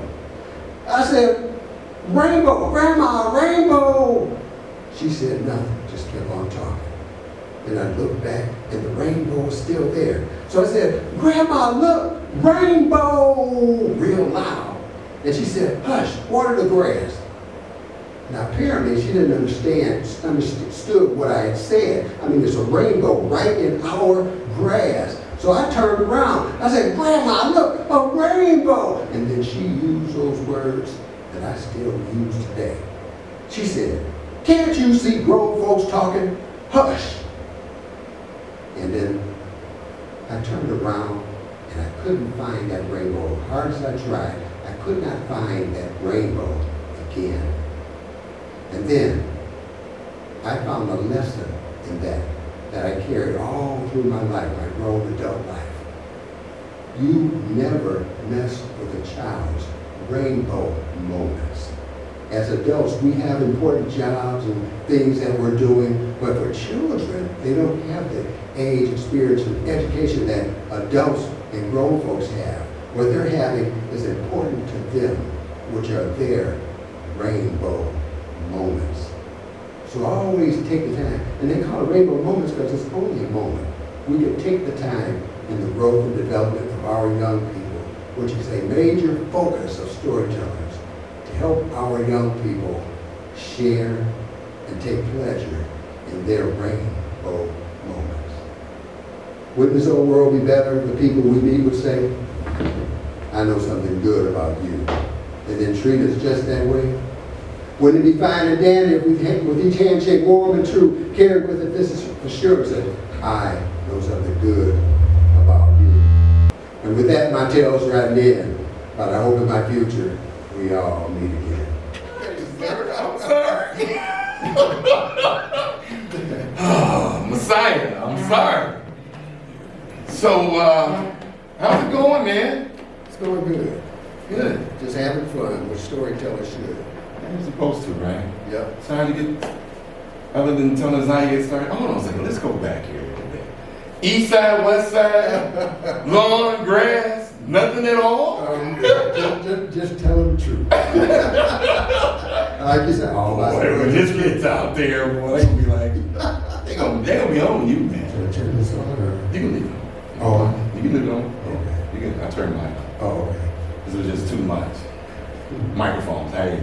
I said, "Rainbow, Grandma, rainbow!" She said nothing, just kept on talking. Then I looked back and the rainbow was still there. So I said, "Grandma, look, rainbow!" real loud. And she said, "Hush, water the grass." Now apparently she didn't understood what I had said. I mean, there's a rainbow right in our grass. So I turned around. I said, "Grandma, look, a rainbow!" And then she used those words that I still use today. She said, "Can't you see grown folks talking? Hush!" And then I turned around and I couldn't find that rainbow. As hard as I tried, I could not find that rainbow again. And then I found a lesson in that I carried all through my life, my grown adult life. You never mess with a child's rainbow moments. As adults, we have important jobs and things that we're doing, but for children, they don't have the age, experience, and education that adults and grown folks have. What they're having is important to them, which are their rainbow moments. So I always take the time, and they call it rainbow moments because it's only a moment. We can take the time in the growth and development of our young people, which is a major focus of storytellers, to help our young people share and take pleasure in their rainbow moments. Wouldn't this old world be better if the people we meet would say, "I know something good about you," and then treat us just that way? Wouldn't it be fine and dandy if with each handshake warm and true, carried with it, this is for sure, said, "I know something good about you." And with that, my tale's riding in, but I hope in my future we all meet again. I'm sorry. Oh, Messiah, I'm sorry. So, how's it going, man? It's going good. Good. Just having fun, which storytellers should. You're supposed to, right? Yep. So how do you get, other than telling us how you get started? Hold on a second, let's go back here a little bit. East side, west side, lawn, grass, nothing at all? Just telling the truth. Like you said, all my Boy, when this gets out there, boy, they gonna be like, they gonna be on you, man. Should I turn this on or? You can leave it on. Oh. You can leave it on. Okay. You can, I turned mine off. Oh, okay. This was just too much. Microphones, hey,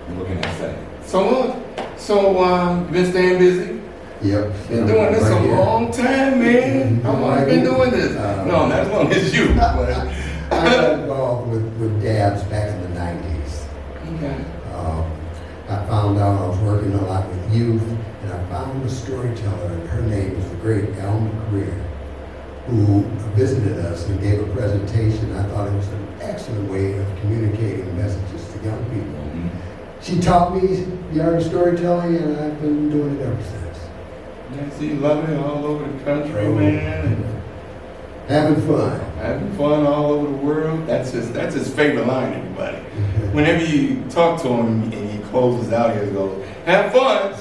you're looking at that. So look, So, you been staying busy? Yep. Been doing this a long time, man. How long you been doing this? No, not as long as you, but. I got involved with DABS back in the 90s. Okay. I found out I was working a lot with youth, and I found a storyteller, and her name was the great Alma Career, who visited us and gave a presentation. I thought it was an excellent way of communicating messages to young people. She taught me the art of storytelling, and I've been doing it ever since. Yeah, see, loving it all over the country, man. Having fun. Having fun all over the world. That's his favorite line, everybody. Whenever you talk to him and he closes out, he goes, "Have fun."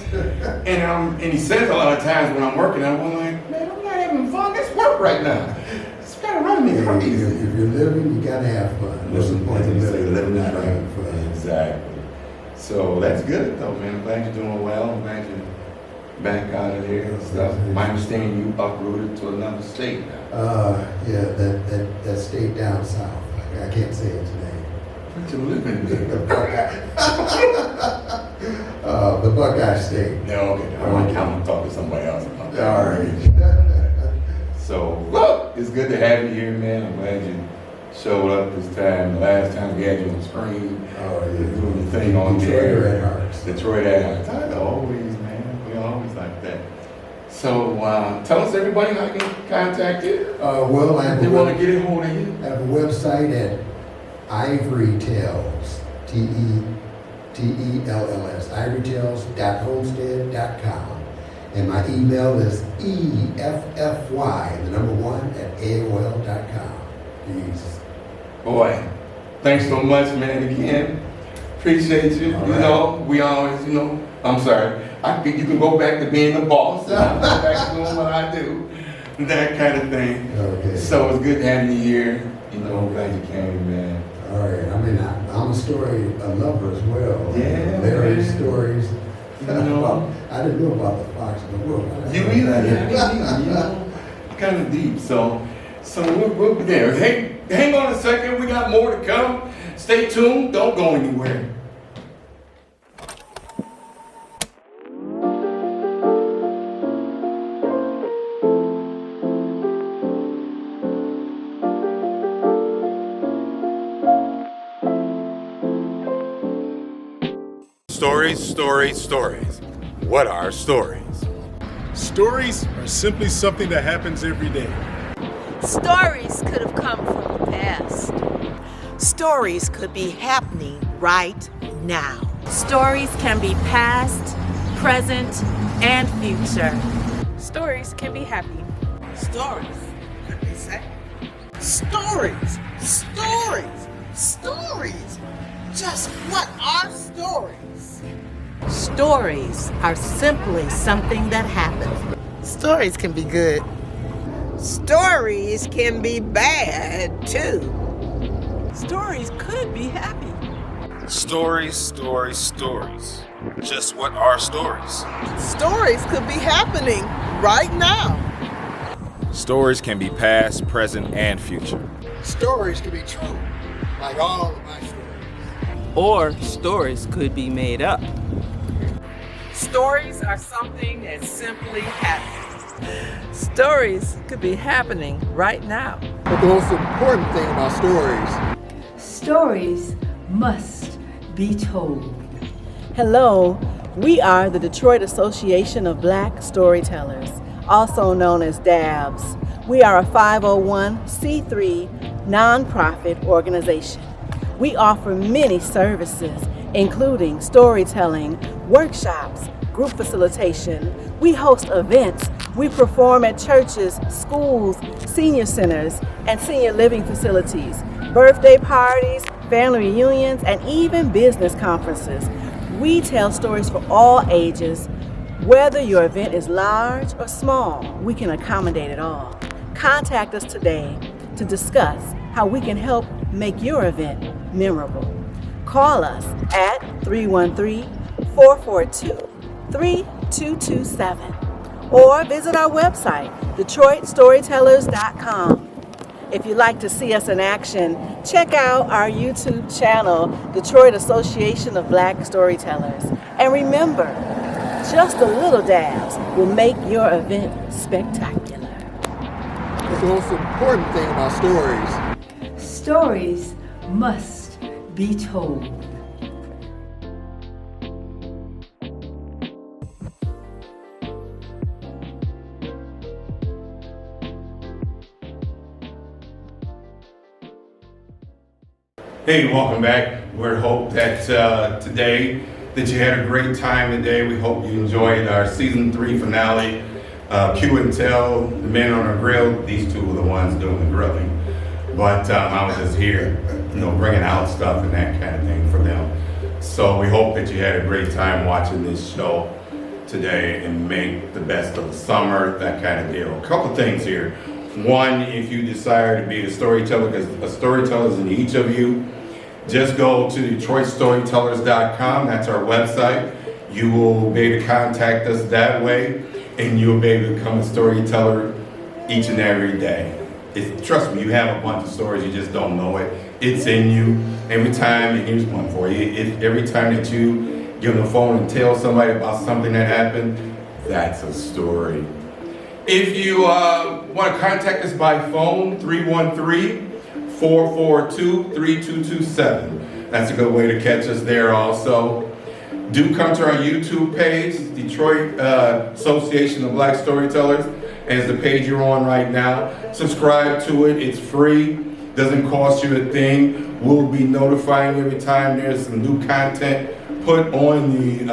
And he says a lot of times when I'm working, I'm like, "Man, I'm not having fun. Let's work right now." It's kind of running me crazy. If you're living, you gotta have fun. What's the point of living not having fun? Exactly. So that's good though, man. I'm glad you're doing well. I'm glad you're back out of there and stuff. I understand you uprooted to another state now. Yeah, that state down south. I can't say its name. What you living there? The Buckeye State. No, okay. I'm gonna talk to somebody else about that. All right. So, look, it's good to have you here, man. I'm glad you showed up this time. The last time we had you on the screen, Oh, yeah. doing the thing on Detroit there. at heart. Detroit at heart. I always, man. We always like that. So, tell us, everybody, how you can contact you. Well, I have They want to get a hold of you. I have a website at Ivory Tales, Tells, ivorytales.homestead.com. And my email is EFFY1 @AOL.com. Boy, thanks so much, man, again. Appreciate you. All You right. know, we always, I'm sorry. You can go back to being the boss. And I'll go back to doing what I do. That kind of thing. Okay. So it's good having you here. I'm glad you came, man. All right. I mean, I'm a story lover as well. Yeah, Larry man. stories. You know. I didn't know about the fox and the wolf. You either, kind of deep. So we'll be there. Hey, hang on a second. We got more to come. Stay tuned. Don't go anywhere. Stories. What are stories? Stories are simply something that happens every day. Stories could have come from the past. Stories could be happening right now. Stories can be past, present, and future. Stories can be happy. Stories could be sad. Stories. Just what are stories? Stories are simply something that happens. Stories can be good. Stories can be bad too. Stories could be happy. Stories. Just what are stories? Stories could be happening right now. Stories can be past, present, and future. Stories can be true, like all of my stories. Or stories could be made up. Stories are something that simply happens. Stories could be happening right now. But the most important thing about Stories must be told. Hello, we are the Detroit Association of Black Storytellers, also known as DABS. We are a 501c3 nonprofit organization. We offer many services, including storytelling, workshops, group facilitation. We host events. We perform at churches, schools, senior centers, and senior living facilities, birthday parties, family reunions, and even business conferences. We tell stories for all ages. Whether your event is large or small, we can accommodate it all. Contact us today to discuss how we can help make your event memorable. Call us at 313-442-3227 or visit our website, DetroitStorytellers.com. If you'd like to see us in action, check out our YouTube channel, Detroit Association of Black Storytellers. And remember, Just a little dabs will make your event spectacular. The most important thing about stories. Stories must be told. Hey, welcome back. We hope that today that you had a great time today. We hope you enjoyed our season 3 finale. Q and Tell, the men on our grill. These two were the ones doing the grilling, but I was just here, bringing out stuff and that kind of thing for them. So we hope that you had a great time watching this show today and make the best of the summer, that kind of deal. A couple things here. One, if you desire to be a storyteller, because a storyteller is in each of you, just go to DetroitStorytellers.com. That's our website. You will be able to contact us that way, and you'll be able to become a storyteller each and every day. Trust me, you have a bunch of stories, you just don't know it. It's in you. Every time, and here's one for you, every time that you get on the phone and tell somebody about something that happened, that's a story. If you want to contact us by phone, 313-442-3227. That's a good way to catch us there also. Do come to our YouTube page, Detroit Association of Black Storytellers, as the page you're on right now. Subscribe to it, it's free, doesn't cost you a thing. We'll be notifying you every time there's some new content put on the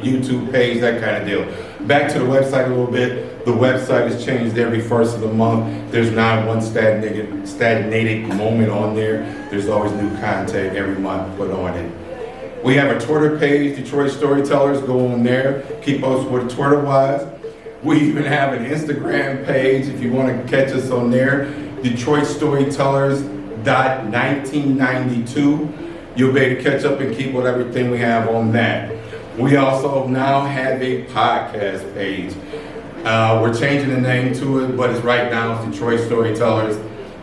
YouTube page, that kind of deal. Back to the website a little bit. The website is changed every first of the month. There's not one stagnated moment on there. There's always new content every month put on it. We have a Twitter page, Detroit Storytellers. Go on there. Keep us with Twitter-wise. We even have an Instagram page if you want to catch us on there. DetroitStorytellers.1992. You'll be able to catch up and keep with everything we have on that. We also now have a podcast page. We're changing the name to it, but it's right now it's Detroit Storytellers.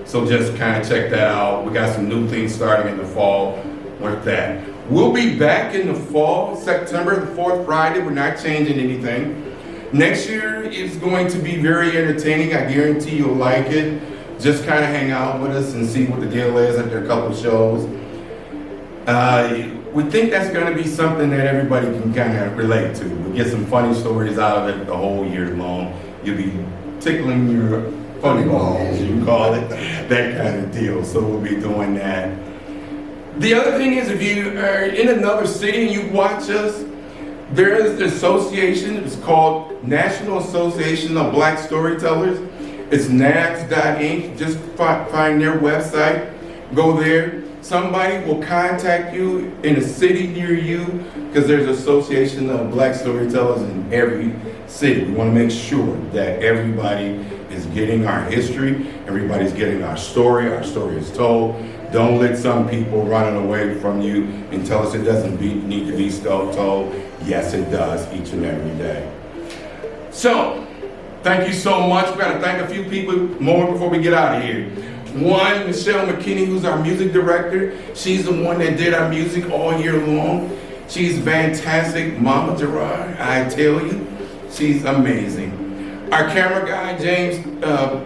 So just kind of check that out. We got some new things starting in the fall with that. We'll be back in the fall, September the 4th Friday. We're not changing anything. Next year is going to be very entertaining. I guarantee you'll like it. Just kind of hang out with us and see what the deal is after a couple of shows. We think that's going to be something that everybody can kind of relate to. We'll get some funny stories out of it the whole year long. You'll be tickling your funny balls, as you call it, that kind of deal. So we'll be doing that. The other thing is, if you are in another city and you watch us, there is the association. It's called National Association of Black Storytellers. It's NABS.inc. Just find their website. Go there. Somebody will contact you in a city near you, because there's an association of black storytellers in every city. We want to make sure that everybody is getting our history, everybody's getting our story is told. Don't let some people running away from you and tell us it doesn't need to be told. Yes, it does, each and every day. So, thank you so much. We've got to thank a few people more before we get out of here. One, Michelle McKinney, who's our music director. She's the one that did our music all year long. She's fantastic. Mama Gerard, I tell you, she's amazing. Our camera guy, James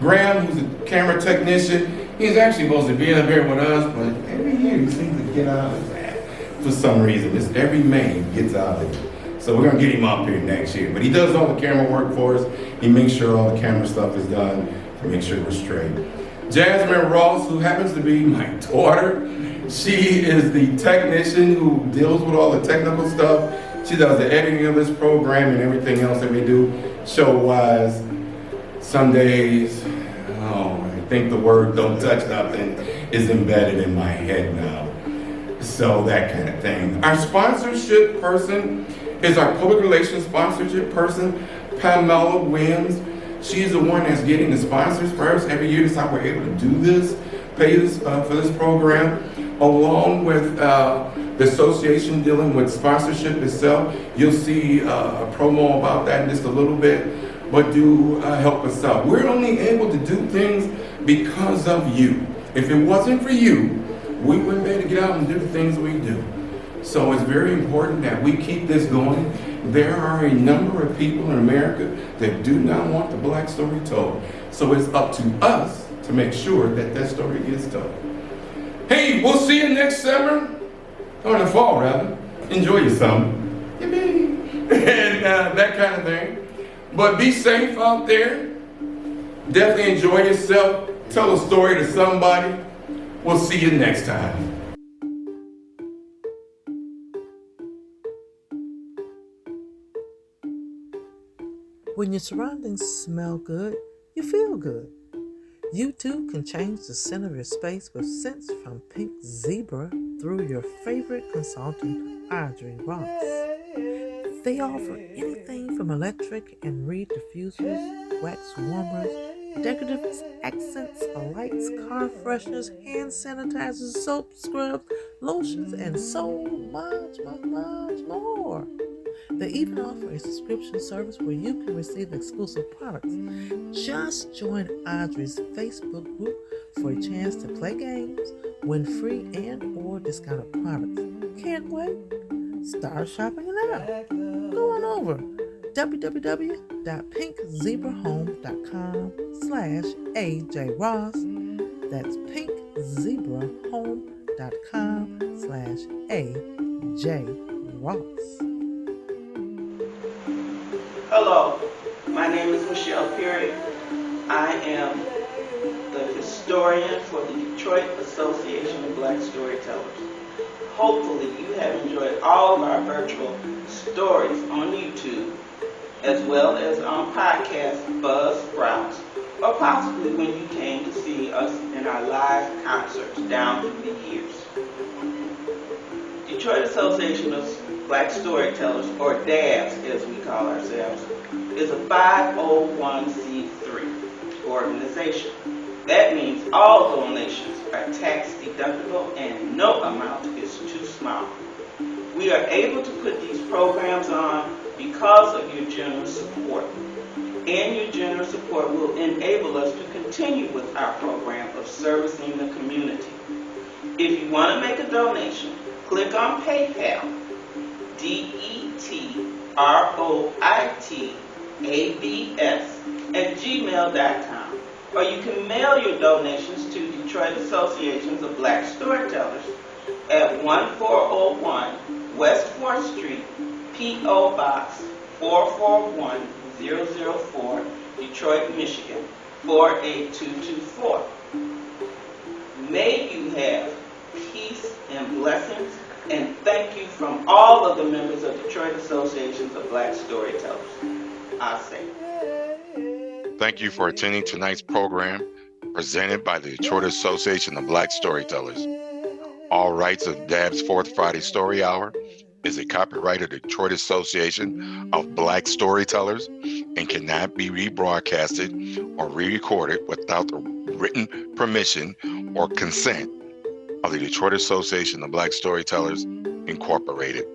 Graham, who's a camera technician, he's actually supposed to be up here with us, but every year he seems to get out of that for some reason. It's every May he gets out of it. So we're gonna get him up here next year. But he does all the camera work for us. He makes sure all the camera stuff is done to make sure we're straight. Jasmine Ross, who happens to be my daughter, she is the technician who deals with all the technical stuff. She does the editing of this program and everything else that we do, show-wise. Sundays, I think the word "don't touch nothing" is embedded in my head now. So that kind of thing. Our sponsorship person is our public relations sponsorship person, Pamela Williams. She's the one that's getting the sponsors for us every year. That's how we're able to do this, pay this for this program, along with the association dealing with sponsorship itself. You'll see a promo about that in just a little bit, but do help us out. We're only able to do things because of you. If it wasn't for you, we wouldn't be able to get out and do the things we do. So it's very important that we keep this going, there are a number of people in America that do not want the Black story told. So it's up to us to make sure that that story gets told. Hey, we'll see you next summer, or in the fall rather. Enjoy your summer. Yippee. And that kind of thing. But be safe out there. Definitely enjoy yourself. Tell a story to somebody. We'll see you next time. When your surroundings smell good, you feel good. You too can change the scent of your space with scents from Pink Zebra through your favorite consultant, Audrey Ross. They offer anything from electric and reed diffusers, wax warmers, decorative accents, lights, car fresheners, hand sanitizers, soap, scrubs, lotions, and so much more. They even offer a subscription service where you can receive exclusive products. Just join Audrey's Facebook group for a chance to play games, win free and or discounted products. Can't wait? Start shopping now. Go on over www.pinkzebrahome.com/AJ Ross. That's pinkzebrahome.com/AJ Ross. Hello, my name is Michelle Perry. I am the historian for the Detroit Association of Black Storytellers. Hopefully you have enjoyed all of our virtual stories on YouTube, as well as on podcast Buzzsprout, or possibly when you came to see us in our live concerts down through the years. Detroit Association of Black Storytellers, or DABS as we call ourselves, is a 501c3 organization. That means all donations are tax deductible and no amount is too small. We are able to put these programs on because of your generous support. And your generous support will enable us to continue with our program of servicing the community. If you want to make a donation, click on PayPal, DETROITABS@gmail.com. Or you can mail your donations to Detroit Associations of Black Storytellers at 1401 West 4th Street, P.O. Box 441004, Detroit, Michigan 48224. May you have peace and blessings, and thank you from all of the members of Detroit Associations of Black Storytellers. I say. Thank you for attending tonight's program presented by the Detroit Association of Black Storytellers. All rights of DAB's Fourth Friday Story Hour is a copyright of the Detroit Association of Black Storytellers and cannot be rebroadcasted or re-recorded without the written permission or consent of the Detroit Association of Black Storytellers, Incorporated.